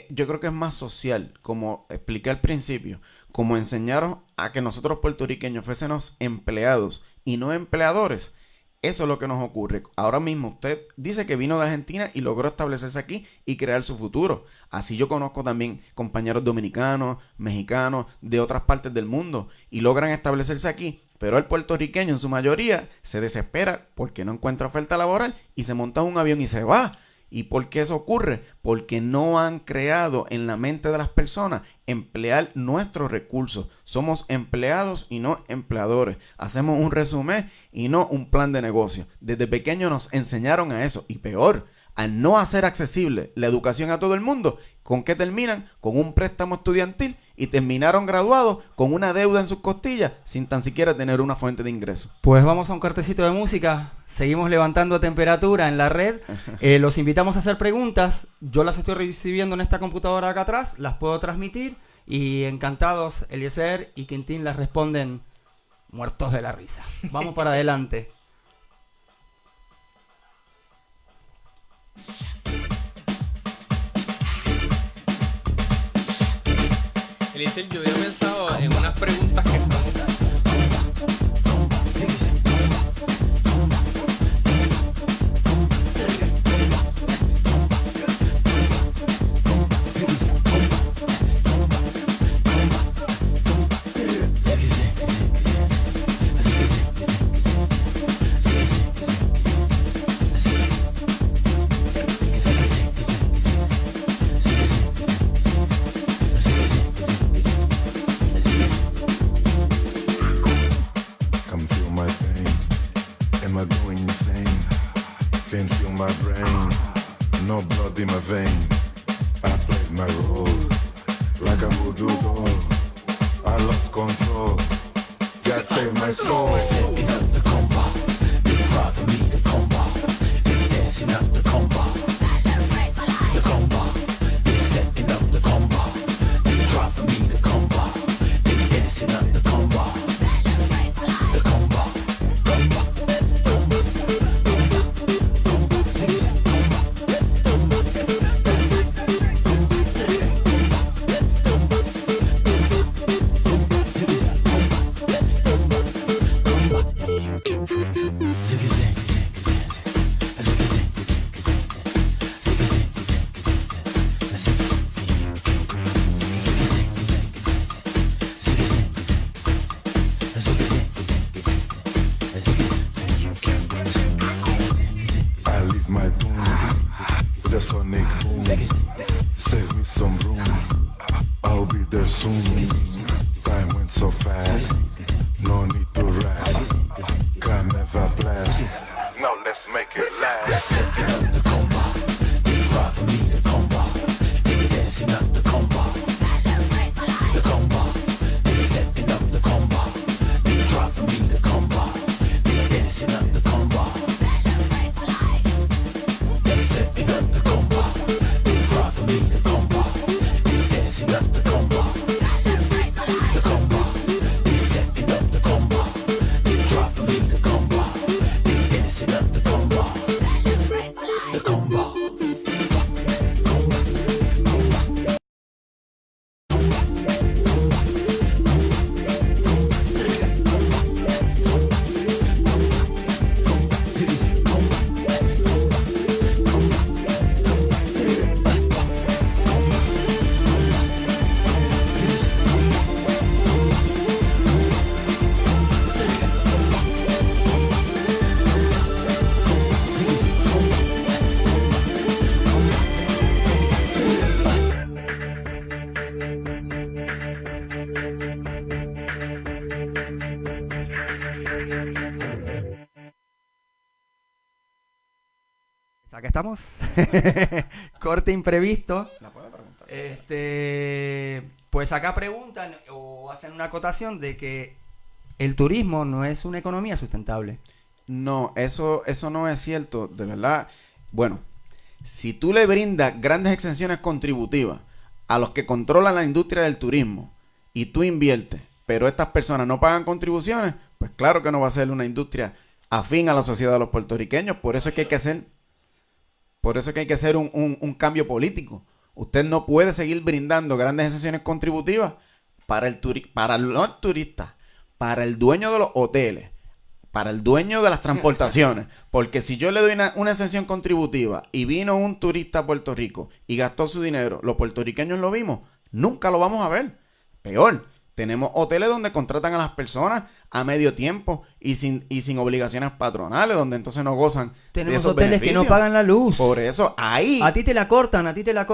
Yo creo que es más social, como expliqué al principio, como enseñaron a que nosotros puertorriqueños fuésemos empleados y no empleadores. Eso es lo que nos ocurre. Ahora mismo usted dice que vino de Argentina y logró establecerse aquí y crear su futuro. Así yo conozco también compañeros dominicanos, mexicanos, de otras partes del mundo y logran establecerse aquí. Pero el puertorriqueño en su mayoría se desespera porque no encuentra oferta laboral y se monta en un avión y se va. ¿Y por qué eso ocurre? Porque no han creado en la mente de las personas emplear nuestros recursos. Somos empleados y no empleadores. Hacemos un resumen y no un plan de negocio. Desde pequeños nos enseñaron a eso. Y peor, al no hacer accesible la educación a todo el mundo, ¿con qué terminan? Con un préstamo estudiantil y terminaron graduados con una deuda en sus costillas sin tan siquiera tener una fuente de ingreso. Pues vamos a un cortecito de música. Seguimos levantando temperatura en la red. Los invitamos a hacer preguntas. Yo las estoy recibiendo en esta computadora acá atrás. Las puedo transmitir. Y encantados, Eliezer y Quintín las responden muertos de la risa. Vamos para adelante. Eliezer, yo había pensado en unas preguntas que son... my brain, no blood in my vein. I played my role like a voodoo doll. I lost control. God save my soul. Setting up the combo, you cry for me the combo, you dancing up the combo, the combo, you setting up the combo, you cry for me the combo, you dancing up the combo, the combo, combo, combo, combo, I leave my tomb with a sonic boom. Save me some room. I'll be there soon. Time went so fast. No need to rest. Can never blast. Now let's make it last. setting up the combo, you cry for me the combo, you dancing up the combo, the combo, you setting up the combo, you cry for me the combo, you dancing up the combo, you setting up the combo, you cry for me the combo, you dancing up the combo, the combo, you setting up the combo, you cry for me the combo, you dancing up the combo, the combo. Acá estamos. Corte imprevisto. La puedo preguntar. Pues acá preguntan o hacen una acotación de que el turismo no es una economía sustentable. No, eso no es cierto, de verdad. Bueno, si tú le brindas grandes exenciones contributivas a los que controlan la industria del turismo y tú inviertes, pero estas personas no pagan contribuciones, pues claro que no va a ser una industria afín a la sociedad de los puertorriqueños. Por eso es que hay que hacer un cambio político. Usted no puede seguir brindando grandes exenciones contributivas para los turistas, para el dueño de los hoteles, para el dueño de las transportaciones. Porque si yo le doy una exención contributiva y vino un turista a Puerto Rico y gastó su dinero, los puertorriqueños lo vimos, nunca lo vamos a ver. Peor, tenemos hoteles donde contratan a las personas a medio tiempo y sin obligaciones patronales, donde entonces no gozan de Tenemos esos hoteles beneficios. que no pagan la luz. Por eso, ahí... A ti te la cortan, a mí me la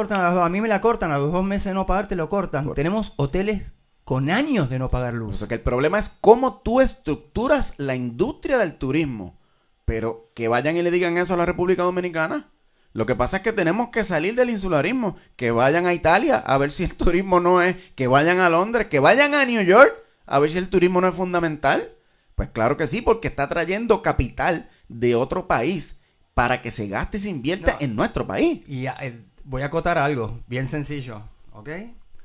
cortan, a los 2 meses de no pagar te lo cortan. Tenemos hoteles con años de no pagar Por luz. eso que el problema es cómo tú estructuras la industria del turismo. Pero que vayan y le digan eso a la República Dominicana. Lo que pasa es que tenemos que salir del insularismo. Que vayan a Italia a ver si el turismo no es... Que vayan a Londres, que vayan a New York a ver si el turismo no es fundamental. Pues claro que sí, porque está trayendo capital de otro país para que se gaste y se invierta en nuestro país. Y voy a acotar algo bien sencillo, ¿ok?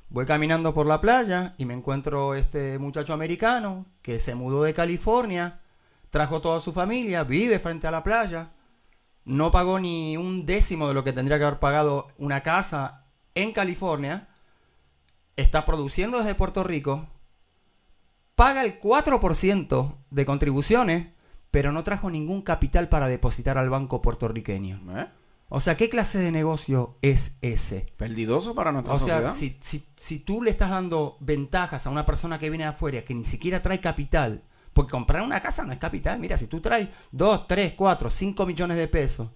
Voy caminando por la playa y me encuentro este muchacho americano que se mudó de California, trajo toda su familia, vive frente a la playa, no pagó ni un décimo de lo que tendría que haber pagado una casa en California, está produciendo desde Puerto Rico, paga el 4% de contribuciones, pero no trajo ningún capital para depositar al banco puertorriqueño. O sea, ¿qué clase de negocio es ese? Perdidoso para nuestra O sea, sociedad. si tú le estás dando ventajas a una persona que viene de afuera que ni siquiera trae capital, porque comprar una casa no es capital. Mira, si tú traes 2, 3, 4, 5 millones de pesos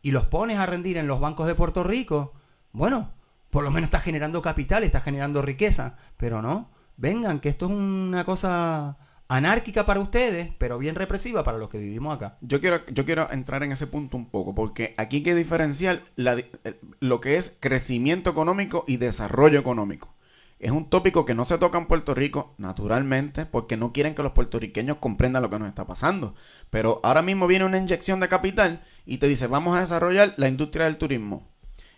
y los pones a rendir en los bancos de Puerto Rico, bueno, por lo menos estás generando capital, estás generando riqueza. Pero no, vengan, que esto es una cosa anárquica para ustedes, pero bien represiva para los que vivimos acá. Yo quiero entrar en ese punto un poco, porque aquí hay que diferenciar lo que es crecimiento económico y desarrollo económico. Es un tópico que no se toca en Puerto Rico, naturalmente, porque no quieren que los puertorriqueños comprendan lo que nos está pasando. Pero ahora mismo viene una inyección de capital y te dice, vamos a desarrollar la industria del turismo.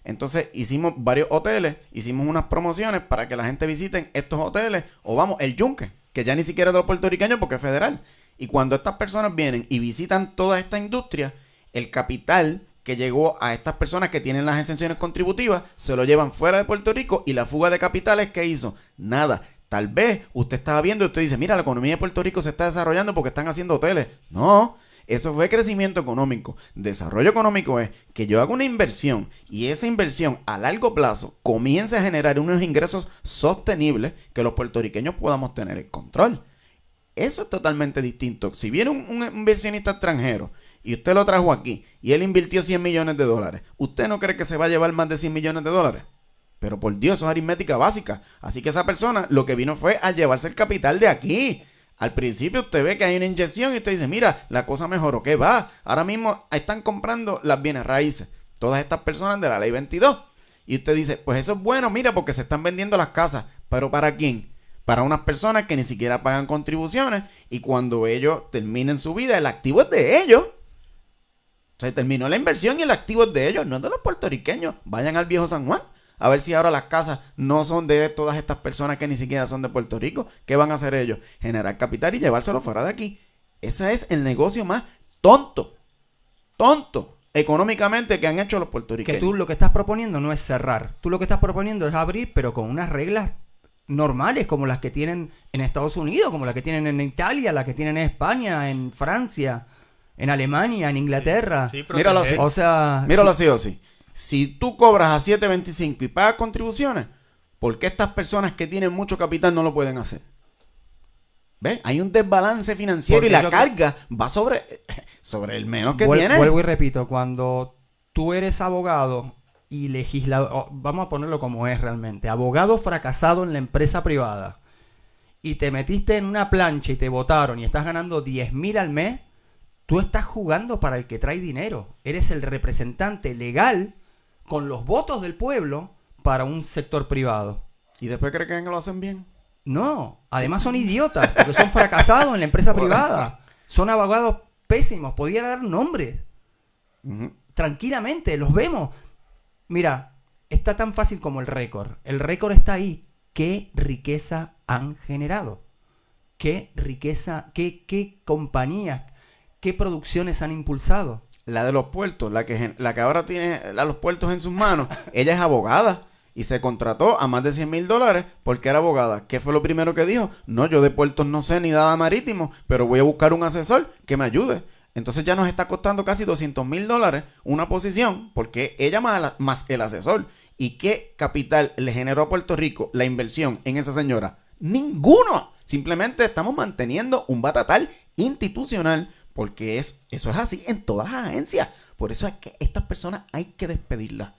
Entonces hicimos varios hoteles, hicimos unas promociones para que la gente visiten estos hoteles, o vamos, el Yunque, que ya ni siquiera es de los puertorriqueños porque es federal. Y cuando estas personas vienen y visitan toda esta industria, el capital que llegó a estas personas que tienen las exenciones contributivas, se lo llevan fuera de Puerto Rico, y la fuga de capitales, ¿qué hizo? Nada. Tal vez usted estaba viendo y usted dice, mira, la economía de Puerto Rico se está desarrollando porque están haciendo hoteles. No, eso fue crecimiento económico. Desarrollo económico es que yo haga una inversión y esa inversión a largo plazo comience a generar unos ingresos sostenibles que los puertorriqueños podamos tener el control. Eso es totalmente distinto. Si viene un inversionista extranjero y usted lo trajo aquí y él invirtió $100 millones, ¿usted no cree que se va a llevar más de $100 millones? Pero por Dios, eso es aritmética básica. Así que esa persona lo que vino fue a llevarse el capital de aquí. Al principio usted ve que hay una inyección y usted dice, mira, la cosa mejoró. ¿Qué va? Ahora mismo están comprando las bienes raíces. Todas estas personas de la ley 22. Y usted dice, pues eso es bueno, mira, porque se están vendiendo las casas. ¿Pero para quién? Para unas personas que ni siquiera pagan contribuciones, y cuando ellos terminen su vida, el activo es de ellos. O sea, terminó la inversión y el activo es de ellos, no es de los puertorriqueños. Vayan al viejo San Juan a ver si ahora las casas no son de todas estas personas que ni siquiera son de Puerto Rico. ¿Qué van a hacer ellos? Generar capital y llevárselo fuera de aquí. Ese es el negocio más tonto económicamente que han hecho los puertorriqueños. Que tú lo que estás proponiendo no es cerrar. Tú lo que estás proponiendo es abrir, pero con unas reglas normales, como las que tienen en Estados Unidos, como las que tienen en Italia, las que tienen en España, en Francia, en Alemania, en Inglaterra. Sí, Míralo así. O sea, Míralo así o sí. Si tú cobras a 7.25 y pagas contribuciones, ¿por qué estas personas que tienen mucho capital no lo pueden hacer? ¿Ves? Hay un desbalance financiero. Porque y la carga va sobre el menos que tiene. Vuelvo y repito, cuando tú eres abogado y legislador, vamos a ponerlo como es realmente, abogado fracasado en la empresa privada, y te metiste en una plancha y te votaron y estás ganando 10,000 al mes, tú estás jugando para el que trae dinero. Eres el representante legal con los votos del pueblo para un sector privado. ¿Y después creen que lo hacen bien? No, además son idiotas, porque son fracasados en la empresa privada. Son abogados pésimos, podía dar nombres. Tranquilamente, los vemos. Mira, está tan fácil como el récord. El récord está ahí. ¿Qué riqueza han generado? ¿Qué riqueza, qué compañías, qué producciones han impulsado? La de los puertos, la que ahora tiene a los puertos en sus manos, ella es abogada y se contrató a más de $100,000 porque era abogada. ¿Qué fue lo primero que dijo? No, yo de puertos no sé ni nada marítimo, pero voy a buscar un asesor que me ayude. Entonces ya nos está costando casi $200,000 una posición, porque ella más el asesor. ¿Y qué capital le generó a Puerto Rico la inversión en esa señora? ¡Ninguno! Simplemente estamos manteniendo un batatal institucional, porque eso es así en todas las agencias. Por eso es que estas personas hay que despedirlas.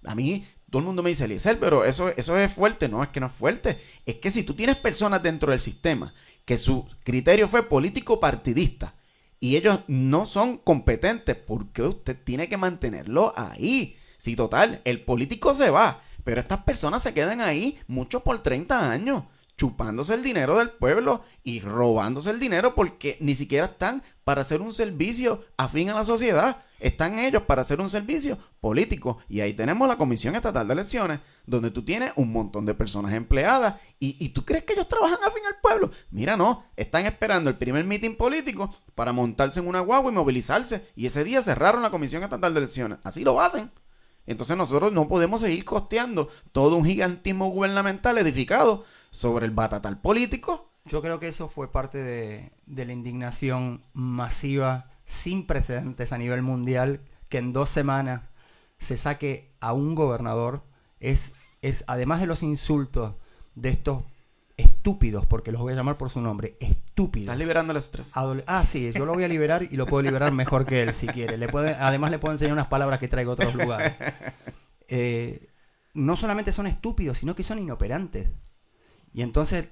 A mí todo el mundo me dice, Eliezer, pero eso es fuerte. No, es que no es fuerte. Es que si tú tienes personas dentro del sistema que su criterio fue político partidista y ellos no son competentes, ¿por qué usted tiene que mantenerlo ahí? Sí, total, el político se va, pero estas personas se quedan ahí, muchos por 30 años, chupándose el dinero del pueblo y robándose el dinero, porque ni siquiera están para hacer un servicio afín a la sociedad. Están ellos para hacer un servicio político. Y ahí tenemos la Comisión Estatal de Elecciones, donde tú tienes un montón de personas empleadas. ¿Y tú crees que ellos trabajan afín al pueblo? Mira, no. Están esperando el primer meeting político para montarse en una guagua y movilizarse. Y ese día cerraron la Comisión Estatal de Elecciones. Así lo hacen. Entonces nosotros no podemos seguir costeando todo un gigantismo gubernamental edificado sobre el batatal político. Yo creo que eso fue parte de la indignación masiva sin precedentes a nivel mundial, que en 2 semanas se saque a un gobernador. Es además de los insultos de estos estúpidos, porque los voy a llamar por su nombre, estúpidos. Estás liberando el estrés. Sí, yo lo voy a liberar y lo puedo liberar mejor que él si quiere. Además le puedo enseñar unas palabras que traigo a otros lugares. No solamente son estúpidos, sino que son inoperantes. Y entonces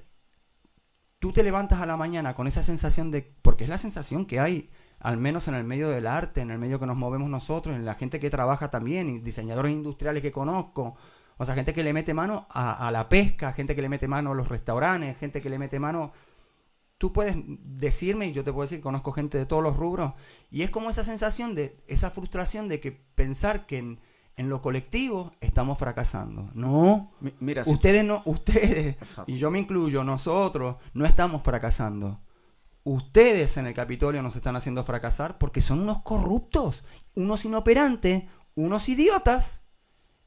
tú te levantas a la mañana con esa sensación de, porque es la sensación que hay, al menos en el medio del arte, en el medio que nos movemos nosotros, en la gente que trabaja también, y diseñadores industriales que conozco, o sea, gente que le mete mano a la pesca, gente que le mete mano a los restaurantes, gente que le mete mano... Tú puedes decirme, y yo te puedo decir, conozco gente de todos los rubros, y es como esa sensación de, esa frustración de que pensar que en lo colectivo estamos fracasando. No, Mira, si- ustedes no, ustedes, Exacto. y yo me incluyo, nosotros no estamos fracasando. Ustedes en el Capitolio nos están haciendo fracasar porque son unos corruptos, unos inoperantes, unos idiotas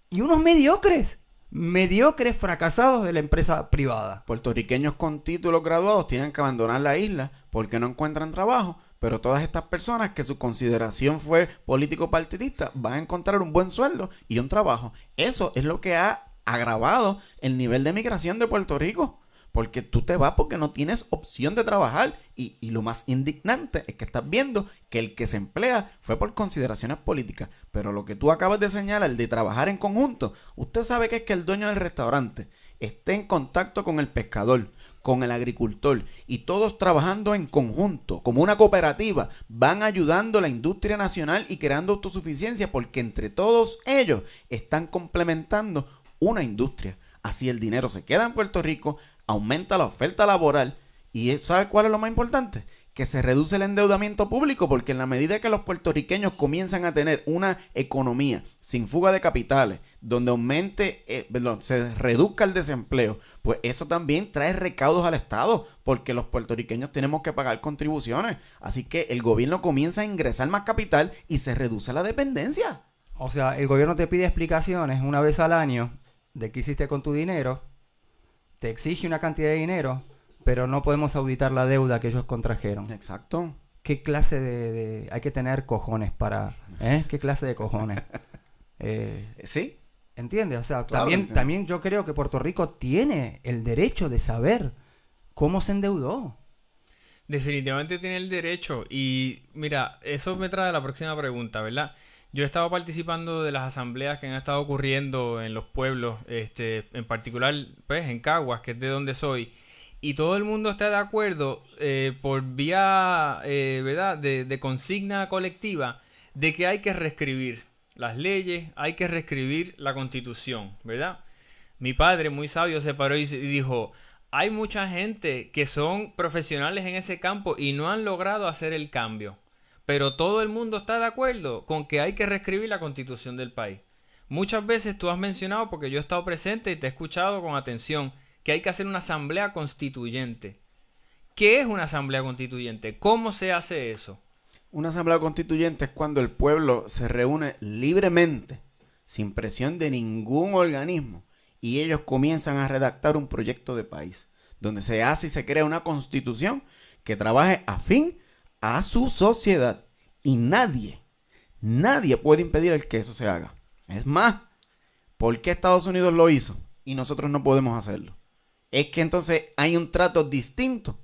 y unos mediocres. Mediocres fracasados de la empresa privada. puertorriqueños con títulos graduados tienen que abandonar la isla porque no encuentran trabajo, pero todas estas personas que su consideración fue político-partidista van a encontrar un buen sueldo y un trabajo. Eso es lo que ha agravado el nivel de migración de Puerto Rico. Porque tú te vas porque no tienes opción de trabajar. Y lo más indignante es que estás viendo que el que se emplea fue por consideraciones políticas. Pero lo que tú acabas de señalar de trabajar en conjunto, usted sabe que es que el dueño del restaurante esté en contacto con el pescador, con el agricultor, y todos trabajando en conjunto, como una cooperativa, van ayudando a la industria nacional y creando autosuficiencia porque entre todos ellos están complementando una industria. Así el dinero se queda en Puerto Rico, aumenta la oferta laboral y ¿sabe cuál es lo más importante? Que se reduce el endeudamiento público, porque en la medida que los puertorriqueños comienzan a tener una economía sin fuga de capitales, donde se reduzca el desempleo, pues eso también trae recaudos al Estado, porque los puertorriqueños tenemos que pagar contribuciones. Así que el gobierno comienza a ingresar más capital y se reduce la dependencia. O sea, el gobierno te pide explicaciones una vez al año de qué hiciste con tu dinero, te exige una cantidad de dinero, pero no podemos auditar la deuda que ellos contrajeron. Exacto. ¿Qué clase de... Hay que tener cojones para... ¿Qué clase de cojones? Sí. ¿Entiendes? O sea, Claro, entiendo. también yo creo que Puerto Rico tiene el derecho de saber cómo se endeudó. Definitivamente tiene el derecho. Y mira, eso me trae a la próxima pregunta, ¿verdad? Yo he estado participando de las asambleas que han estado ocurriendo en los pueblos, en particular, pues, en Caguas, que es de donde soy. Y todo el mundo está de acuerdo por vía, ¿verdad?, de consigna colectiva, de que hay que reescribir las leyes, hay que reescribir la Constitución, ¿verdad? Mi padre, muy sabio, se paró y dijo: hay mucha gente que son profesionales en ese campo y no han logrado hacer el cambio. Pero todo el mundo está de acuerdo con que hay que reescribir la Constitución del país. Muchas veces tú has mencionado, porque yo he estado presente y te he escuchado con atención, que hay que hacer una asamblea constituyente. ¿Qué es una asamblea constituyente? ¿Cómo se hace eso? Una asamblea constituyente es cuando el pueblo se reúne libremente, sin presión de ningún organismo, y ellos comienzan a redactar un proyecto de país, donde se hace y se crea una constitución que trabaje afín a su sociedad. Y nadie puede impedir el que eso se haga. Es más, ¿por qué Estados Unidos lo hizo y nosotros no podemos hacerlo? Es que entonces hay un trato distinto,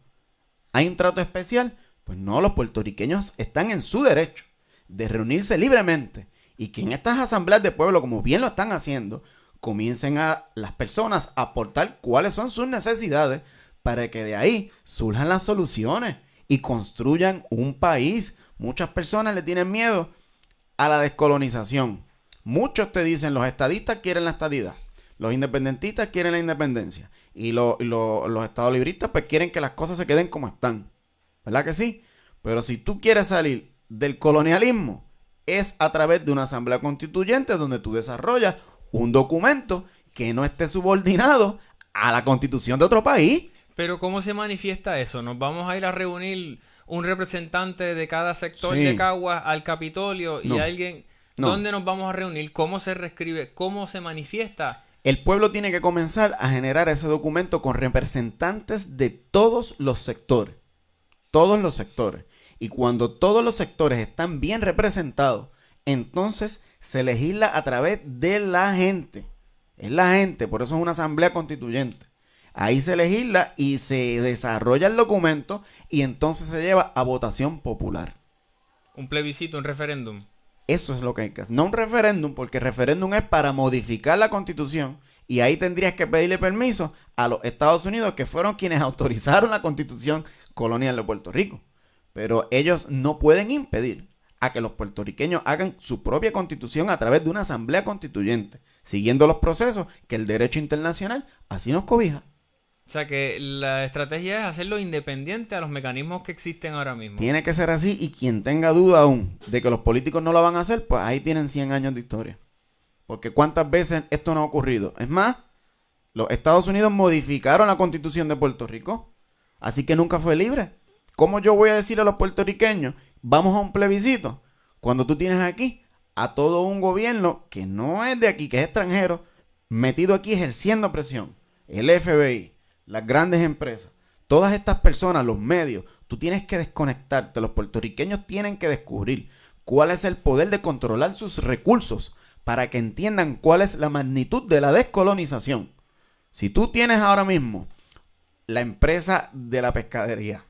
hay un trato especial. Pues no, los puertorriqueños están en su derecho de reunirse libremente y que en estas asambleas de pueblo, como bien lo están haciendo, comiencen a las personas a aportar cuáles son sus necesidades para que de ahí surjan las soluciones y construyan un país. Muchas personas le tienen miedo a la descolonización. Muchos te dicen: los estadistas quieren la estadidad, los independentistas quieren la independencia y los estadolibristas pues quieren que las cosas se queden como están. ¿Verdad que sí? Pero si tú quieres salir del colonialismo, es a través de una asamblea constituyente donde tú desarrollas un documento que no esté subordinado a la constitución de otro país. Pero ¿cómo se manifiesta eso? ¿Nos vamos a ir a reunir un representante de cada sector Sí. de Caguas al Capitolio y No. alguien? No. ¿Dónde nos vamos a reunir? ¿Cómo se reescribe? ¿Cómo se manifiesta? El pueblo tiene que comenzar a generar ese documento con representantes de todos los sectores. Todos los sectores. Y cuando todos los sectores están bien representados, entonces se legisla a través de la gente. Es la gente, por eso es una asamblea constituyente. Ahí se legisla y se desarrolla el documento y entonces se lleva a votación popular. Un plebiscito, un referéndum. Eso es lo que hay que hacer. No un referéndum, porque el referéndum es para modificar la constitución Y ahí tendrías que pedirle permiso a los Estados Unidos, que fueron quienes autorizaron la Constitución colonial de Puerto Rico. Pero ellos no pueden impedir a que los puertorriqueños hagan su propia constitución a través de una asamblea constituyente, siguiendo los procesos que el derecho internacional así nos cobija. O sea que la estrategia es hacerlo independiente a los mecanismos que existen ahora mismo. Tiene que ser así, y quien tenga duda aún de que los políticos no lo van a hacer, pues ahí tienen 100 años de historia. Porque ¿cuántas veces esto no ha ocurrido? Es más, los Estados Unidos modificaron la Constitución de Puerto Rico, así que nunca fue libre. ¿Cómo yo voy a decir a los puertorriqueños, vamos a un plebiscito, cuando tú tienes aquí a todo un gobierno que no es de aquí, que es extranjero, metido aquí ejerciendo presión? El FBI, las grandes empresas, todas estas personas, los medios, tú tienes que desconectarte. Los puertorriqueños tienen que descubrir cuál es el poder de controlar sus recursos para que entiendan cuál es la magnitud de la descolonización. Si tú tienes ahora mismo la empresa de la pescadería,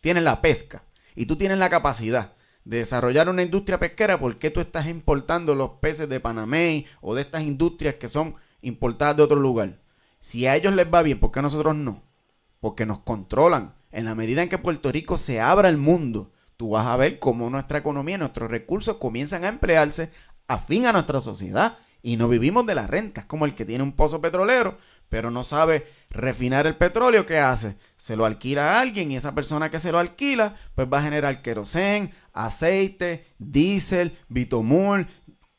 tienes la pesca y tú tienes la capacidad de desarrollar una industria pesquera, ¿por qué tú estás importando los peces de Panamey o de estas industrias que son importadas de otro lugar? Si a ellos les va bien, ¿por qué a nosotros no? Porque nos controlan. En la medida en que Puerto Rico se abra al mundo, tú vas a ver cómo nuestra economía y nuestros recursos comienzan a emplearse afín a nuestra sociedad. Y no vivimos de la renta. Es como el que tiene un pozo petrolero, pero no sabe refinar el petróleo. ¿Qué hace? Se lo alquila a alguien, y esa persona que se lo alquila, pues va a generar querosén, aceite, diésel, bitomul,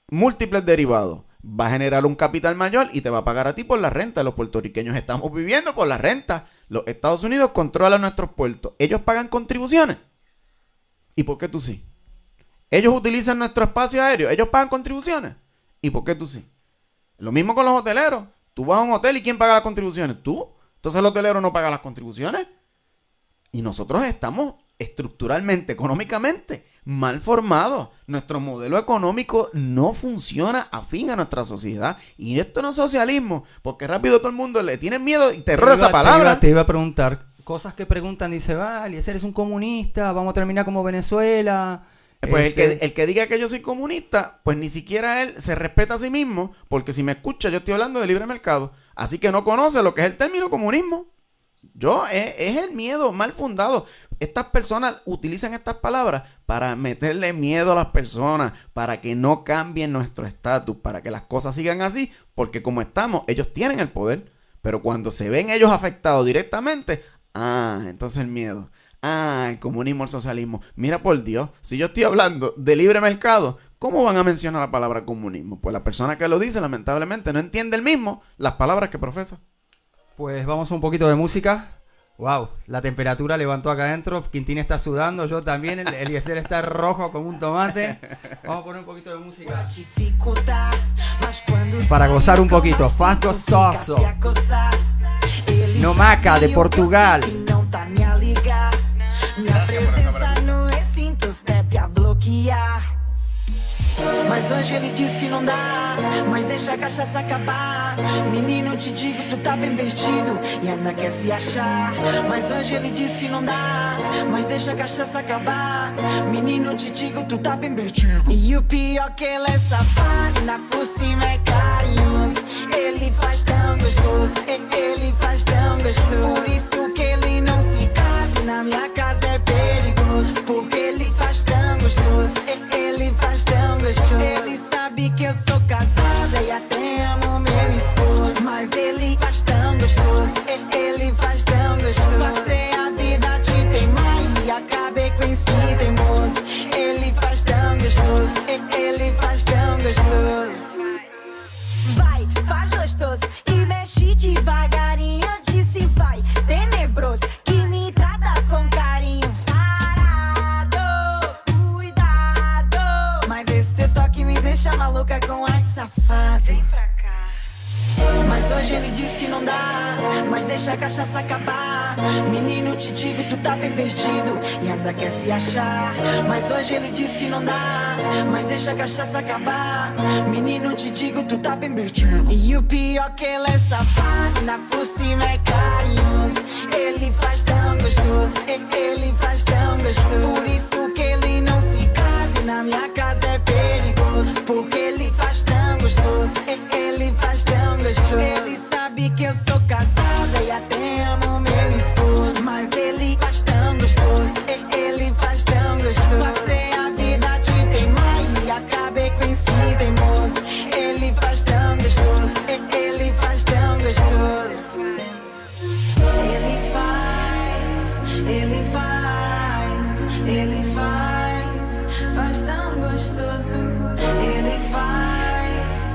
múltiples derivados. Va a generar un capital mayor y te va a pagar a ti por la renta. Los puertorriqueños estamos viviendo por la renta. Los Estados Unidos controlan nuestros puertos. Ellos pagan contribuciones. ¿Y por qué tú sí? Ellos utilizan nuestro espacio aéreo. Ellos pagan contribuciones. ¿Y por qué tú sí? Lo mismo con los hoteleros. Tú vas a un hotel y ¿quién paga las contribuciones? ¿Tú? Entonces el hotelero no paga las contribuciones. Y nosotros estamos estructuralmente, económicamente, mal formados. Nuestro modelo económico no funciona afín a nuestra sociedad. Y esto no es socialismo, porque rápido todo el mundo le tiene miedo y terror a esa palabra. Te iba a preguntar cosas que preguntan, dice, vale, eres un comunista, vamos a terminar como Venezuela. Pues el que diga que yo soy comunista, pues ni siquiera él se respeta a sí mismo, porque si me escucha, yo estoy hablando de libre mercado, así que no conoce lo que es el término comunismo. Es el miedo mal fundado. Estas personas utilizan estas palabras para meterle miedo a las personas, para que no cambien nuestro estatus, para que las cosas sigan así, porque como estamos, ellos tienen el poder, pero cuando se ven ellos afectados directamente, entonces el miedo. El comunismo, el socialismo. Mira, por Dios, si yo estoy hablando de libre mercado, ¿cómo van a mencionar la palabra comunismo? Pues la persona que lo dice, lamentablemente, no entiende el mismo las palabras que profesa. Pues vamos a un poquito de música. Wow, la temperatura levantó acá adentro. Quintín está sudando, yo también. Eliezer está rojo como un tomate. Vamos a poner un poquito de música para gozar un poquito. Faz gostoso. Nomaca de Portugal. Minha presença no recintos deve a bloquear. Mas hoje ele diz que não dá, mas deixa a cachaça acabar. Menino, te digo, tu tá bem perdido e ainda quer se achar. Mas hoje ele diz que não dá, mas deixa a cachaça acabar. Menino, te digo, tu tá bem perdido. E o pior que ele é safado, ainda por cima é carinhoso. Ele faz tão gostoso, ele faz tão gostoso. Por isso que ele não se casa, na minha casa é perigoso. Porque ele faz tão gostoso, ele faz tão gostoso. Ele sabe que eu sou casada e até amo meu esposo. Mas ele faz tão gostoso, ele faz tão gostoso. Passei a vida de teimar e acabei com esse teimoso. Ele faz tão gostoso, ele faz tão gostoso. Vai, faz gostoso e mexe devagarinho. Eu disse vai, tenebroso, que me trata com carinho. Parado, cuidado. Mas esse teu toque me deixa maluca com ar de safado. Vem pra cá. Mas hoje ele diz que não dá, mas deixa a cachaça acabar. Menino, te digo, tu tá bem perdido e ainda quer se achar. Mas hoje ele diz que não dá, mas deixa a cachaça acabar. Menino, te digo, tu tá bem perdido. E o pior que ele é safado, ainda por cima é carinhoso. Ele faz tão gostoso, ele faz tão gostoso. Por isso que ele não se casa e na minha casa é perigoso. Porque ele faz tão gostoso, ele faz tão gostoso. Ele Ele faz tão gostoso. Ele faz.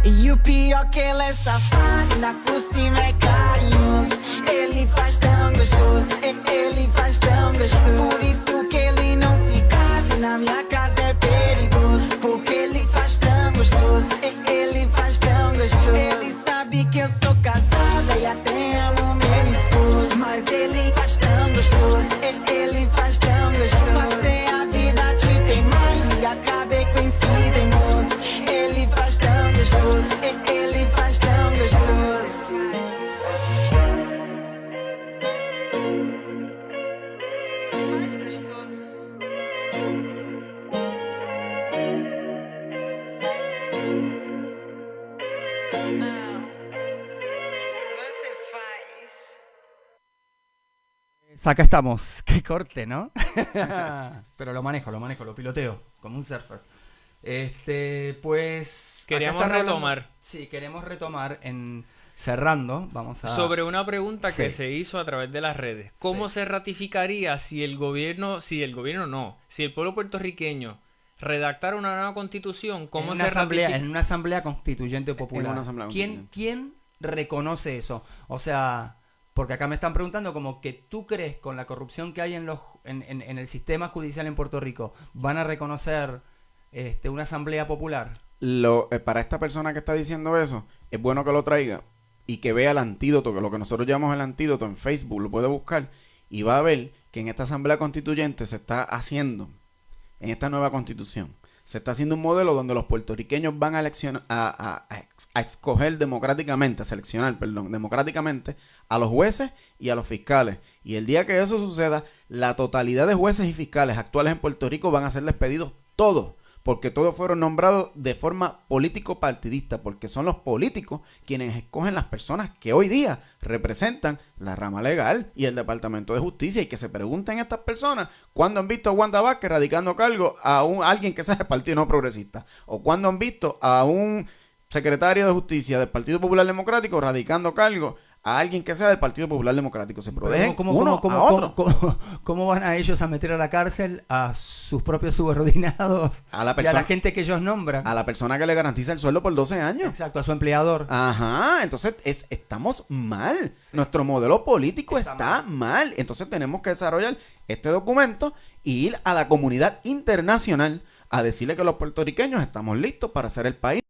E o pior que ele é safado, ainda por cima é carinhoso. Ele faz tão gostoso, ele faz tão gostoso. Por isso que ele não se casa, na minha casa é perigoso. Porque ele faz tão gostoso, ele faz tão gostoso. Ele sabe que eu sou casada e até amo meu esposo. Mas ele faz tão gostoso, ele faz tão gostoso. Passei a vida a te teimar e acabei com esse teimoso. Ele faz tão gostoso, ele faz tão gostoso. Faz gostoso. Não, você faz. Acá estamos. Qué corte, ¿no? Pero lo manejo, lo piloteo, como un surfer. Pues... acá Queríamos están hablando- retomar. Sí, queremos retomar cerrando. Vamos a... Sobre una pregunta que Sí. se hizo a través de las redes. ¿Cómo Sí. se ratificaría si el pueblo puertorriqueño redactara una nueva constitución? ¿Cómo se ratifica? En una asamblea constituyente popular. En una asamblea constituyente. ¿Quién reconoce eso? O sea, porque acá me están preguntando como que tú crees con la corrupción que hay en el sistema judicial en Puerto Rico, ¿van a reconocer una asamblea popular? Para esta persona que está diciendo eso, es bueno que lo traiga y que vea el antídoto, que lo que nosotros llamamos el antídoto en Facebook, lo puede buscar y va a ver que en esta asamblea constituyente se está haciendo, en esta nueva constitución, se está haciendo un modelo donde los puertorriqueños van a escoger democráticamente, a seleccionar, perdón, democráticamente a los jueces y a los fiscales. Y el día que eso suceda, la totalidad de jueces y fiscales actuales en Puerto Rico van a ser despedidos todos. Porque todos fueron nombrados de forma político-partidista, porque son los políticos quienes escogen las personas que hoy día representan la rama legal y el Departamento de Justicia. Y que se pregunten estas personas cuándo han visto a Wanda Vázquez radicando cargo a alguien que sea del Partido No Progresista, o cuándo han visto a un secretario de Justicia del Partido Popular Democrático radicando cargo a alguien que sea del Partido Popular Democrático. Se protegen ¿Cómo van a ellos a meter a la cárcel a sus propios subordinados a la y a persona, la gente que ellos nombran? a la persona que le garantiza el sueldo por 12 años. Exacto, a su empleador. Ajá, entonces estamos mal. Nuestro modelo político está mal. mal. Entonces tenemos que desarrollar este documento y ir a la comunidad internacional a decirle que los puertorriqueños estamos listos para ser el país.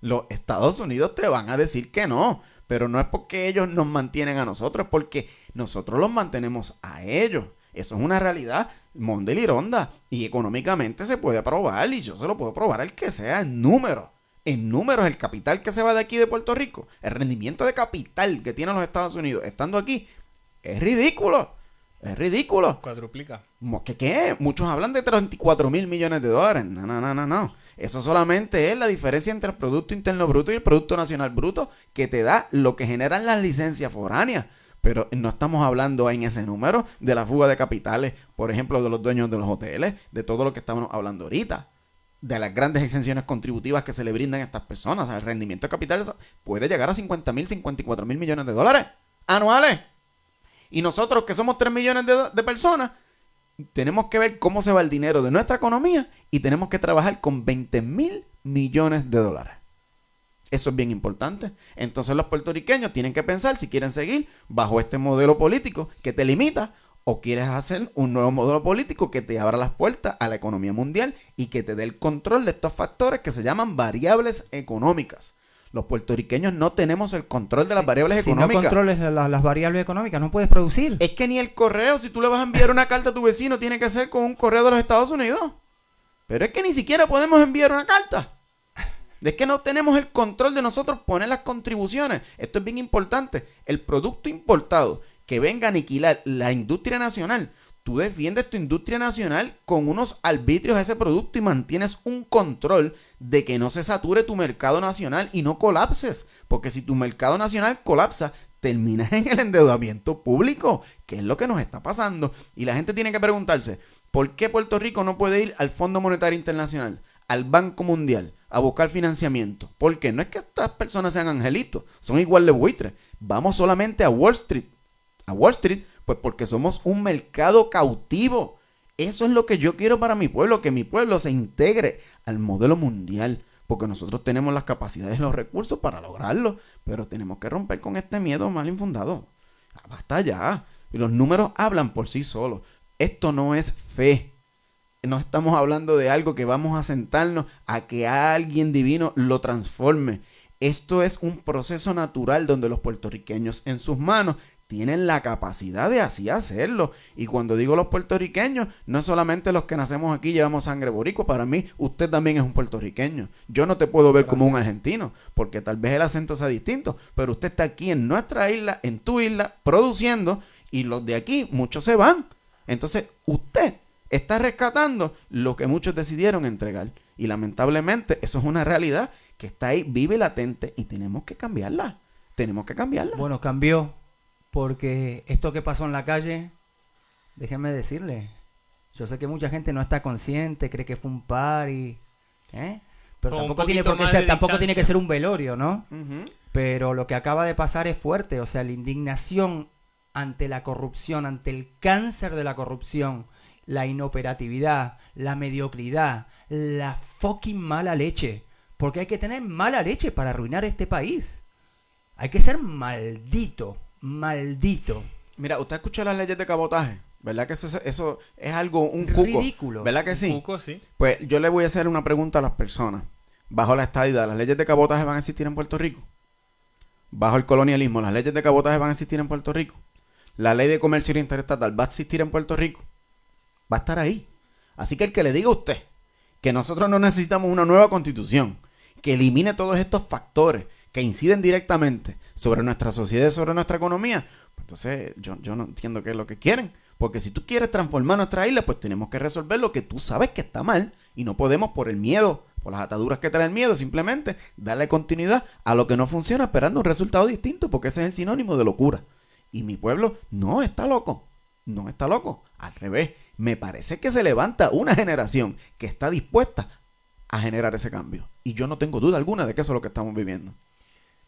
Los Estados Unidos te van a decir que no, pero no es porque ellos nos mantienen a nosotros, es porque nosotros los mantenemos a ellos. Eso es una realidad, Mondel y Ronda, y económicamente se puede probar, y yo se lo puedo probar al que sea en números. En números, el capital que se va de aquí de Puerto Rico, el rendimiento de capital que tienen los Estados Unidos estando aquí, es ridículo. Es ridículo. Cuadruplica. ¿Qué? Muchos hablan de 34,000 millones de dólares. No. Eso solamente es la diferencia entre el Producto Interno Bruto y el Producto Nacional Bruto que te da lo que generan las licencias foráneas. Pero no estamos hablando en ese número de la fuga de capitales, por ejemplo, de los dueños de los hoteles, de todo lo que estamos hablando ahorita, de las grandes exenciones contributivas que se le brindan a estas personas. O sea, el rendimiento de capitales puede llegar a 50,000, 54,000 millones de dólares anuales. Y nosotros, que somos 3 millones de personas, tenemos que ver cómo se va el dinero de nuestra economía y tenemos que trabajar con 20,000 millones de dólares. Eso es bien importante. Entonces los puertorriqueños tienen que pensar si quieren seguir bajo este modelo político que te limita o quieres hacer un nuevo modelo político que te abra las puertas a la economía mundial y que te dé el control de estos factores que se llaman variables económicas. Los puertorriqueños no tenemos el control de las variables económicas. Si no controles las variables económicas, no puedes producir. Es que ni el correo, si tú le vas a enviar una carta a tu vecino, tiene que ser con un correo de los Estados Unidos. Pero es que ni siquiera podemos enviar una carta. Es que no tenemos el control de nosotros poner las contribuciones. Esto es bien importante. El producto importado que venga a aniquilar la industria nacional, tú defiendes tu industria nacional con unos arbitrios a ese producto y mantienes un control de que no se sature tu mercado nacional y no colapses. Porque si tu mercado nacional colapsa, terminas en el endeudamiento público, que es lo que nos está pasando. Y la gente tiene que preguntarse, ¿por qué Puerto Rico no puede ir al Fondo Monetario Internacional al Banco Mundial a buscar financiamiento. ¿Por qué? No es que estas personas sean angelitos, son igual de buitres. Vamos solamente a Wall Street. A Wall Street, pues porque somos un mercado cautivo. Eso es lo que yo quiero para mi pueblo, que mi pueblo se integre al modelo mundial. Porque nosotros tenemos las capacidades y los recursos para lograrlo. Pero tenemos que romper con este miedo mal infundado. Basta ya. Y los números hablan por sí solos. Esto no es fe. No estamos hablando de algo que vamos a sentarnos a que alguien divino lo transforme. Esto es un proceso natural donde los puertorriqueños en sus manos tienen la capacidad de así hacerlo. Y cuando digo los puertorriqueños, no es solamente los que nacemos aquí y llevamos sangre boricua. Para mí, usted también es un puertorriqueño. Yo no te puedo ver como un argentino, porque tal vez el acento sea distinto, pero usted está aquí en nuestra isla, en tu isla, produciendo, y los de aquí, muchos se van. Entonces, usted está rescatando lo que muchos decidieron entregar. Y lamentablemente, eso es una realidad que está ahí, vive latente, y tenemos que cambiarla. Tenemos que cambiarla. Bueno, cambió. Porque esto que pasó en la calle, déjenme decirle, yo sé que mucha gente no está consciente, cree que fue un party, pero tampoco tiene por qué ser, tampoco tiene que ser un velorio, ¿no? Uh-huh. Pero lo que acaba de pasar es fuerte, o sea, la indignación ante la corrupción, ante el cáncer de la corrupción, la inoperatividad, la mediocridad, la fucking mala leche, porque hay que tener mala leche para arruinar este país. Hay que ser maldito. Mira, usted escuchó las leyes de cabotaje, ¿verdad? Que eso es algo, un cuco. Ridículo. ¿Verdad que sí? Un cuco, sí. Pues yo le voy a hacer una pregunta a las personas. Bajo la estadidad, ¿las leyes de cabotaje van a existir en Puerto Rico? Bajo el colonialismo, ¿las leyes de cabotaje van a existir en Puerto Rico? ¿La ley de comercio interestatal va a existir en Puerto Rico? Va a estar ahí. Así que el que le diga a usted que nosotros no necesitamos una nueva constitución, que elimine todos estos factores que inciden directamente sobre nuestra sociedad y sobre nuestra economía, pues entonces yo no entiendo qué es lo que quieren. Porque si tú quieres transformar nuestra isla, pues tenemos que resolver lo que tú sabes que está mal, y no podemos por el miedo, por las ataduras que trae el miedo, simplemente darle continuidad a lo que no funciona esperando un resultado distinto, porque ese es el sinónimo de locura. Y mi pueblo no está loco, al revés. Me parece que se levanta una generación que está dispuesta a generar ese cambio. Y yo no tengo duda alguna de que eso es lo que estamos viviendo.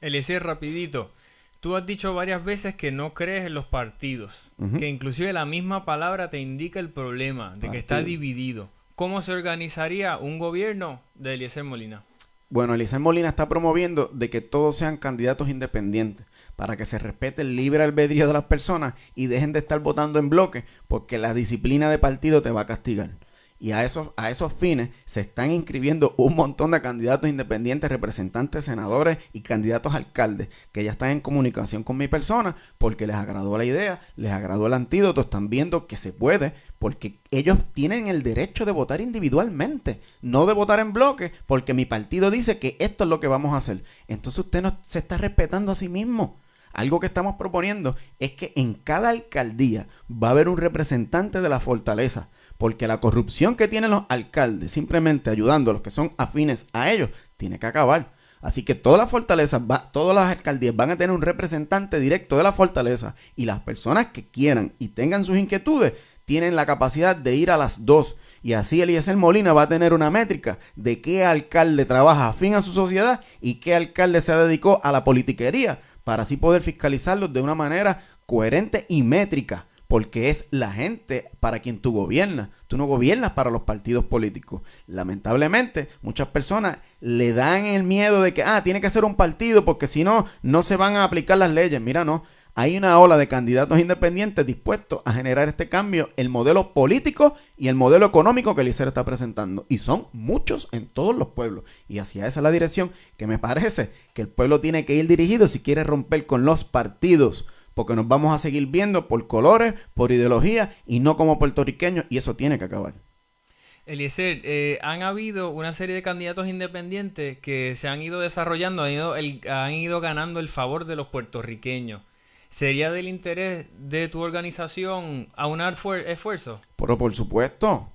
Eliezer, rapidito. Tú has dicho varias veces que no crees en los partidos, que inclusive la misma palabra te indica el problema, de que está dividido. ¿Cómo se organizaría un gobierno de Eliezer Molina? Bueno, Eliezer Molina está promoviendo de que todos sean candidatos independientes, para que se respete el libre albedrío de las personas y dejen de estar votando en bloque, porque la disciplina de partido te va a castigar. Y a esos fines se están inscribiendo un montón de candidatos independientes, representantes, senadores y candidatos a alcaldes, que ya están en comunicación con mi persona porque les agradó la idea, les agradó el antídoto, están viendo que se puede, porque ellos tienen el derecho de votar individualmente, no de votar en bloque, porque mi partido dice que esto es lo que vamos a hacer. Entonces usted no se está respetando a sí mismo. Algo que estamos proponiendo es que en cada alcaldía va a haber un representante de la fortaleza, porque la corrupción que tienen los alcaldes, simplemente ayudando a los que son afines a ellos, tiene que acabar. Así que todas las fortalezas, todas las alcaldías van a tener un representante directo de la fortaleza, y las personas que quieran y tengan sus inquietudes tienen la capacidad de ir a las dos. Y así Eliezer Molina va a tener una métrica de qué alcalde trabaja afín a su sociedad y qué alcalde se dedicó a la politiquería, para así poder fiscalizarlos de una manera coherente y métrica. Porque es la gente para quien tú gobiernas. Tú no gobiernas para los partidos políticos. Lamentablemente, muchas personas le dan el miedo de que tiene que ser un partido porque si no, no se van a aplicar las leyes. Mira, no. Hay una ola de candidatos independientes dispuestos a generar este cambio, el modelo político y el modelo económico que Eliezer está presentando. Y son muchos en todos los pueblos. Y hacia esa es la dirección que me parece que el pueblo tiene que ir dirigido si quiere romper con los partidos. Porque nos vamos a seguir viendo por colores, por ideología y no como puertorriqueños, y eso tiene que acabar. Eliezer, han habido una serie de candidatos independientes que se han ido desarrollando, han ido ganando el favor de los puertorriqueños. ¿Sería del interés de tu organización aunar esfuerzos? Pero por supuesto,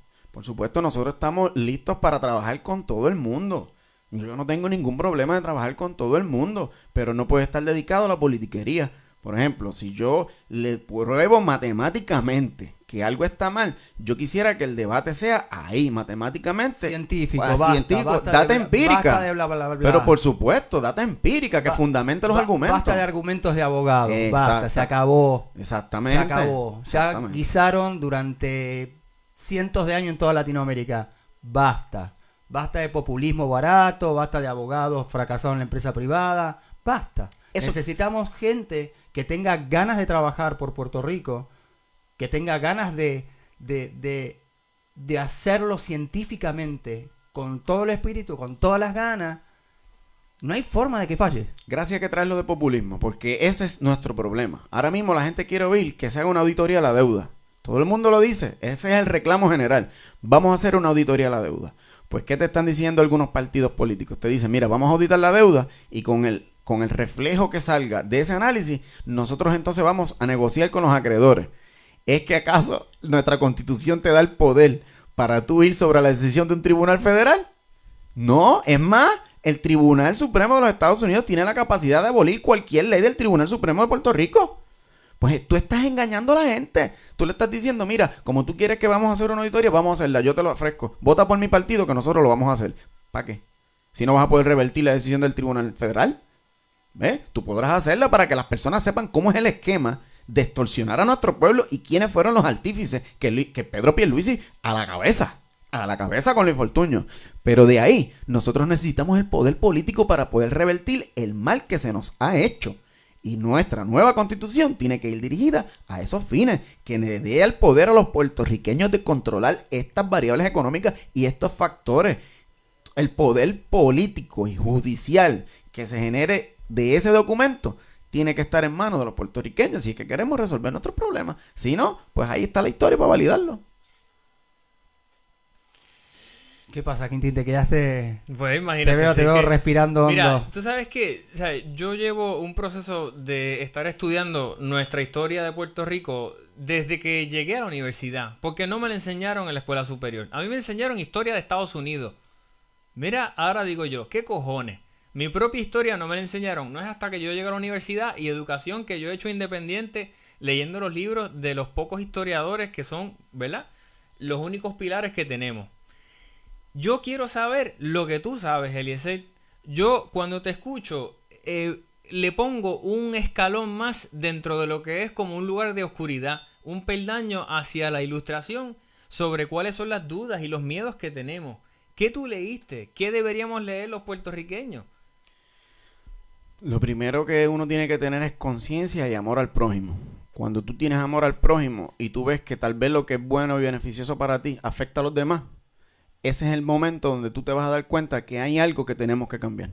nosotros estamos listos para trabajar con todo el mundo. Yo no tengo ningún problema de trabajar con todo el mundo, pero no puede estar dedicado a la politiquería. Por ejemplo, si yo le pruebo matemáticamente que algo está mal, yo quisiera que el debate sea ahí, matemáticamente. Científico, Data empírica. Basta de bla, bla, bla. Pero por supuesto, data empírica que fundamente los argumentos. Basta de argumentos de abogados. Exacto. Basta, se acabó. Exactamente. Se acabó. Ya Exactamente. guisaron durante cientos de años en toda Latinoamérica. Basta. Basta de populismo barato, basta de abogados fracasados en la empresa privada. Basta. Necesitamos gente que tenga ganas de trabajar por Puerto Rico, que tenga ganas de hacerlo científicamente, con todo el espíritu, con todas las ganas. No hay forma de que falle. Gracias que traes lo de populismo, porque ese es nuestro problema. Ahora mismo la gente quiere oír que se haga una auditoría a la deuda. Todo el mundo lo dice, ese es el reclamo general. Vamos a hacer una auditoría a la deuda. Pues, ¿qué te están diciendo algunos partidos políticos? Te dicen, mira, vamos a auditar la deuda y con el reflejo que salga de ese análisis, nosotros entonces vamos a negociar con los acreedores. ¿Es que acaso nuestra Constitución te da el poder para tú ir sobre la decisión de un tribunal federal? No, es más, el Tribunal Supremo de los Estados Unidos tiene la capacidad de abolir cualquier ley del Tribunal Supremo de Puerto Rico. Pues tú estás engañando a la gente. Tú le estás diciendo, mira, como tú quieres que vamos a hacer una auditoría, vamos a hacerla, yo te lo ofrezco. Vota por mi partido que nosotros lo vamos a hacer. ¿Para qué? Si no vas a poder revertir la decisión del Tribunal Federal. ¿Ves? Tú podrás hacerla para que las personas sepan cómo es el esquema de extorsionar a nuestro pueblo y quiénes fueron los artífices que Pedro Pierluisi a la cabeza con Luis Fortuño. Pero de ahí, nosotros necesitamos el poder político para poder revertir el mal que se nos ha hecho. Y nuestra nueva constitución tiene que ir dirigida a esos fines, que le dé el poder a los puertorriqueños de controlar estas variables económicas y estos factores. El poder político y judicial que se genere de ese documento tiene que estar en manos de los puertorriqueños si es que queremos resolver nuestros problemas. Si no, pues ahí está la historia para validarlo. ¿Qué pasa, Quintín? ¿Te quedaste? Pues imagínate. Te veo respirando hondo. Mira, tú sabes que yo llevo un proceso de estar estudiando nuestra historia de Puerto Rico desde que llegué a la universidad, porque no me la enseñaron en la escuela superior. A mí me enseñaron historia de Estados Unidos. Mira, ahora digo yo, ¿qué cojones? Mi propia historia no me la enseñaron. No es hasta que yo llegué a la universidad y educación que yo he hecho independiente, leyendo los libros de los pocos historiadores que son, ¿verdad?, los únicos pilares que tenemos. Yo quiero saber lo que tú sabes, Eliezer. Yo, cuando te escucho, le pongo un escalón más dentro de lo que es como un lugar de oscuridad, un peldaño hacia la ilustración sobre cuáles son las dudas y los miedos que tenemos. ¿Qué tú leíste? ¿Qué deberíamos leer los puertorriqueños? Lo primero que uno tiene que tener es conciencia y amor al prójimo. Cuando tú tienes amor al prójimo y tú ves que tal vez lo que es bueno y beneficioso para ti afecta a los demás, ese es el momento donde tú te vas a dar cuenta que hay algo que tenemos que cambiar.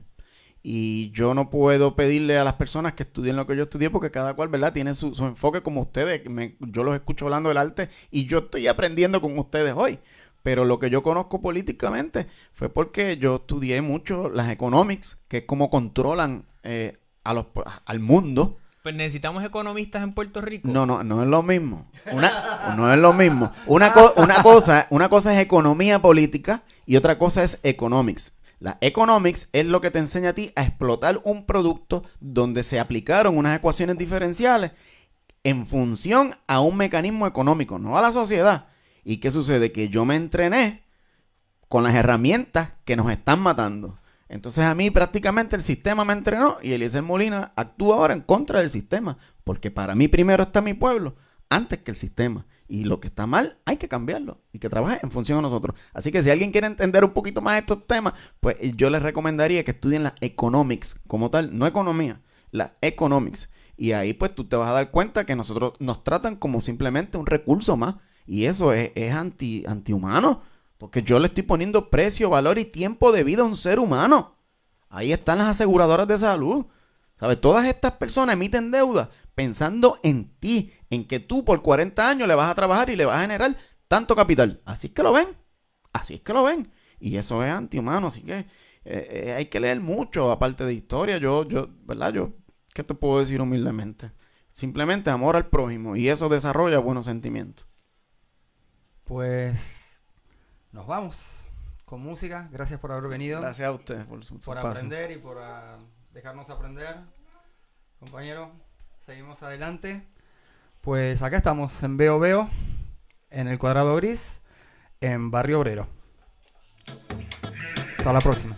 Y yo no puedo pedirle a las personas que estudien lo que yo estudié porque cada cual, ¿verdad?, tiene su enfoque como ustedes. Yo los escucho hablando del arte y yo estoy aprendiendo con ustedes hoy. Pero lo que yo conozco políticamente fue porque yo estudié mucho las economics, que es cómo controlan al mundo. Pues necesitamos economistas en Puerto Rico. No es lo mismo. No es lo mismo. Una cosa es economía política y otra cosa es economics. La economics es lo que te enseña a ti a explotar un producto donde se aplicaron unas ecuaciones diferenciales en función a un mecanismo económico, no a la sociedad. ¿Y qué sucede? Que yo me entrené con las herramientas que nos están matando. Entonces a mí prácticamente el sistema me entrenó y Eliezer Molina actúa ahora en contra del sistema. Porque para mí primero está mi pueblo antes que el sistema. Y lo que está mal hay que cambiarlo y que trabaje en función a nosotros. Así que si alguien quiere entender un poquito más estos temas, pues yo les recomendaría que estudien las economics como tal, no economía, las economics. Y ahí pues tú te vas a dar cuenta que nosotros nos tratan como simplemente un recurso más. Y eso es antihumano. Porque yo le estoy poniendo precio, valor y tiempo de vida a un ser humano. Ahí están las aseguradoras de salud. ¿Sabes? Todas estas personas emiten deuda pensando en ti, en que tú por 40 años le vas a trabajar y le vas a generar tanto capital. Así es que lo ven. Así es que lo ven. Y eso es antihumano. Así que hay que leer mucho, aparte de historia. ¿Verdad? ¿Qué te puedo decir humildemente? Simplemente amor al prójimo. Y eso desarrolla buenos sentimientos. Pues nos vamos con música. Gracias por haber venido. Gracias a ustedes por su por paso. aprender y por dejarnos aprender. Compañero, Seguimos adelante. Pues acá estamos en Veo Veo, en el Cuadrado Gris, en Barrio Obrero. Hasta la próxima.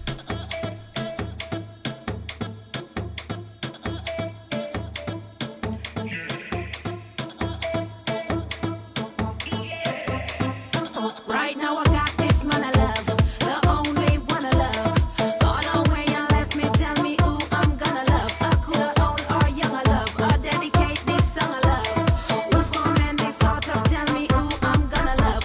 Right now I got this man I love, the only one I love. Gone away and left me, tell me who I'm gonna love. A cooler, old or young I love. I dedicate this song I love. Who's gonna end this sort of, tell me who I'm gonna love.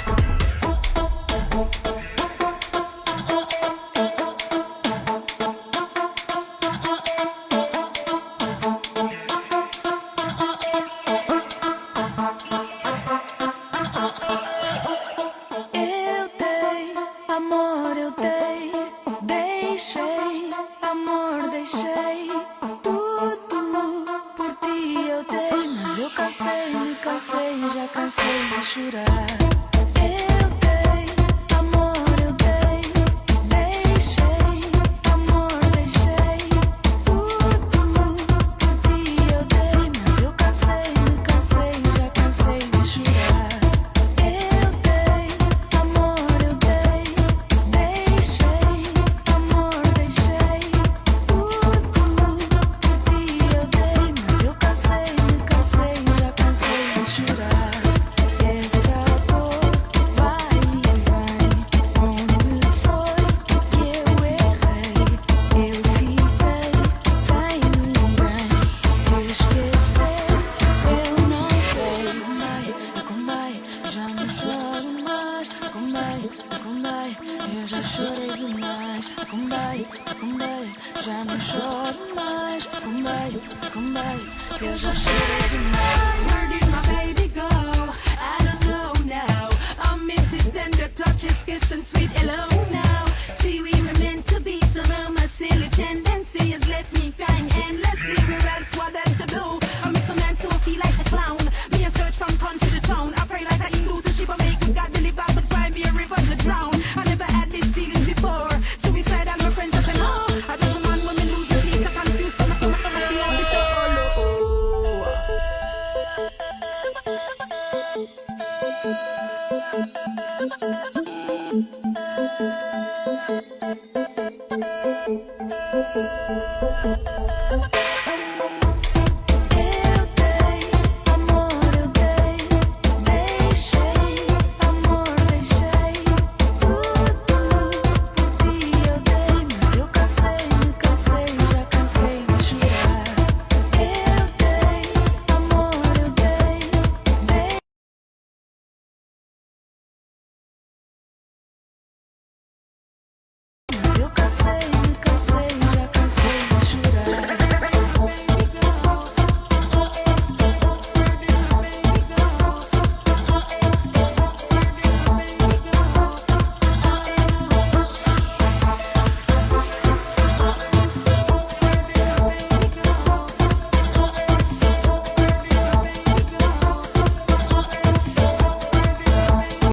Eu dei, amor, eu dei. Deixei, amor, deixei. Tudo por ti eu dei. Mas eu cansei, me cansei, já cansei de chorar. Eu dei, amor, eu dei. Deixei, amor, deixei. Tudo por ti eu dei. Mas eu cansei, me cansei, já cansei de chorar. Eu dei, amor, eu dei. Deixei, amor, deixei. Tudo por ti eu dei. Mas eu cansei, me cansei, já cansei de chorar. Essa dor vai e vem. Onde foi que eu errei? Eu fiquei sem ninguém. Te esquecer, eu não sei. Acombai, já não choro mais. Acombai, eu já chorei demais. Acombai, já não choro mais. Acombai, eu já chorei demais. Where did my baby go? I don't know now. I miss his tender touches, kiss and sweet hello now. See, we were meant to be, so now my silly tendency has left me crying endlessly. Where else what else to do? I miss a man so I feel like a clown. Me a search from country to town. I pray like a Hindu to ship a make me God deliver, but find me a river to drown. I never had these feelings before. Suicide and my friends just say no. I just a man when me lose the peace. I confuse so much, I see all this all.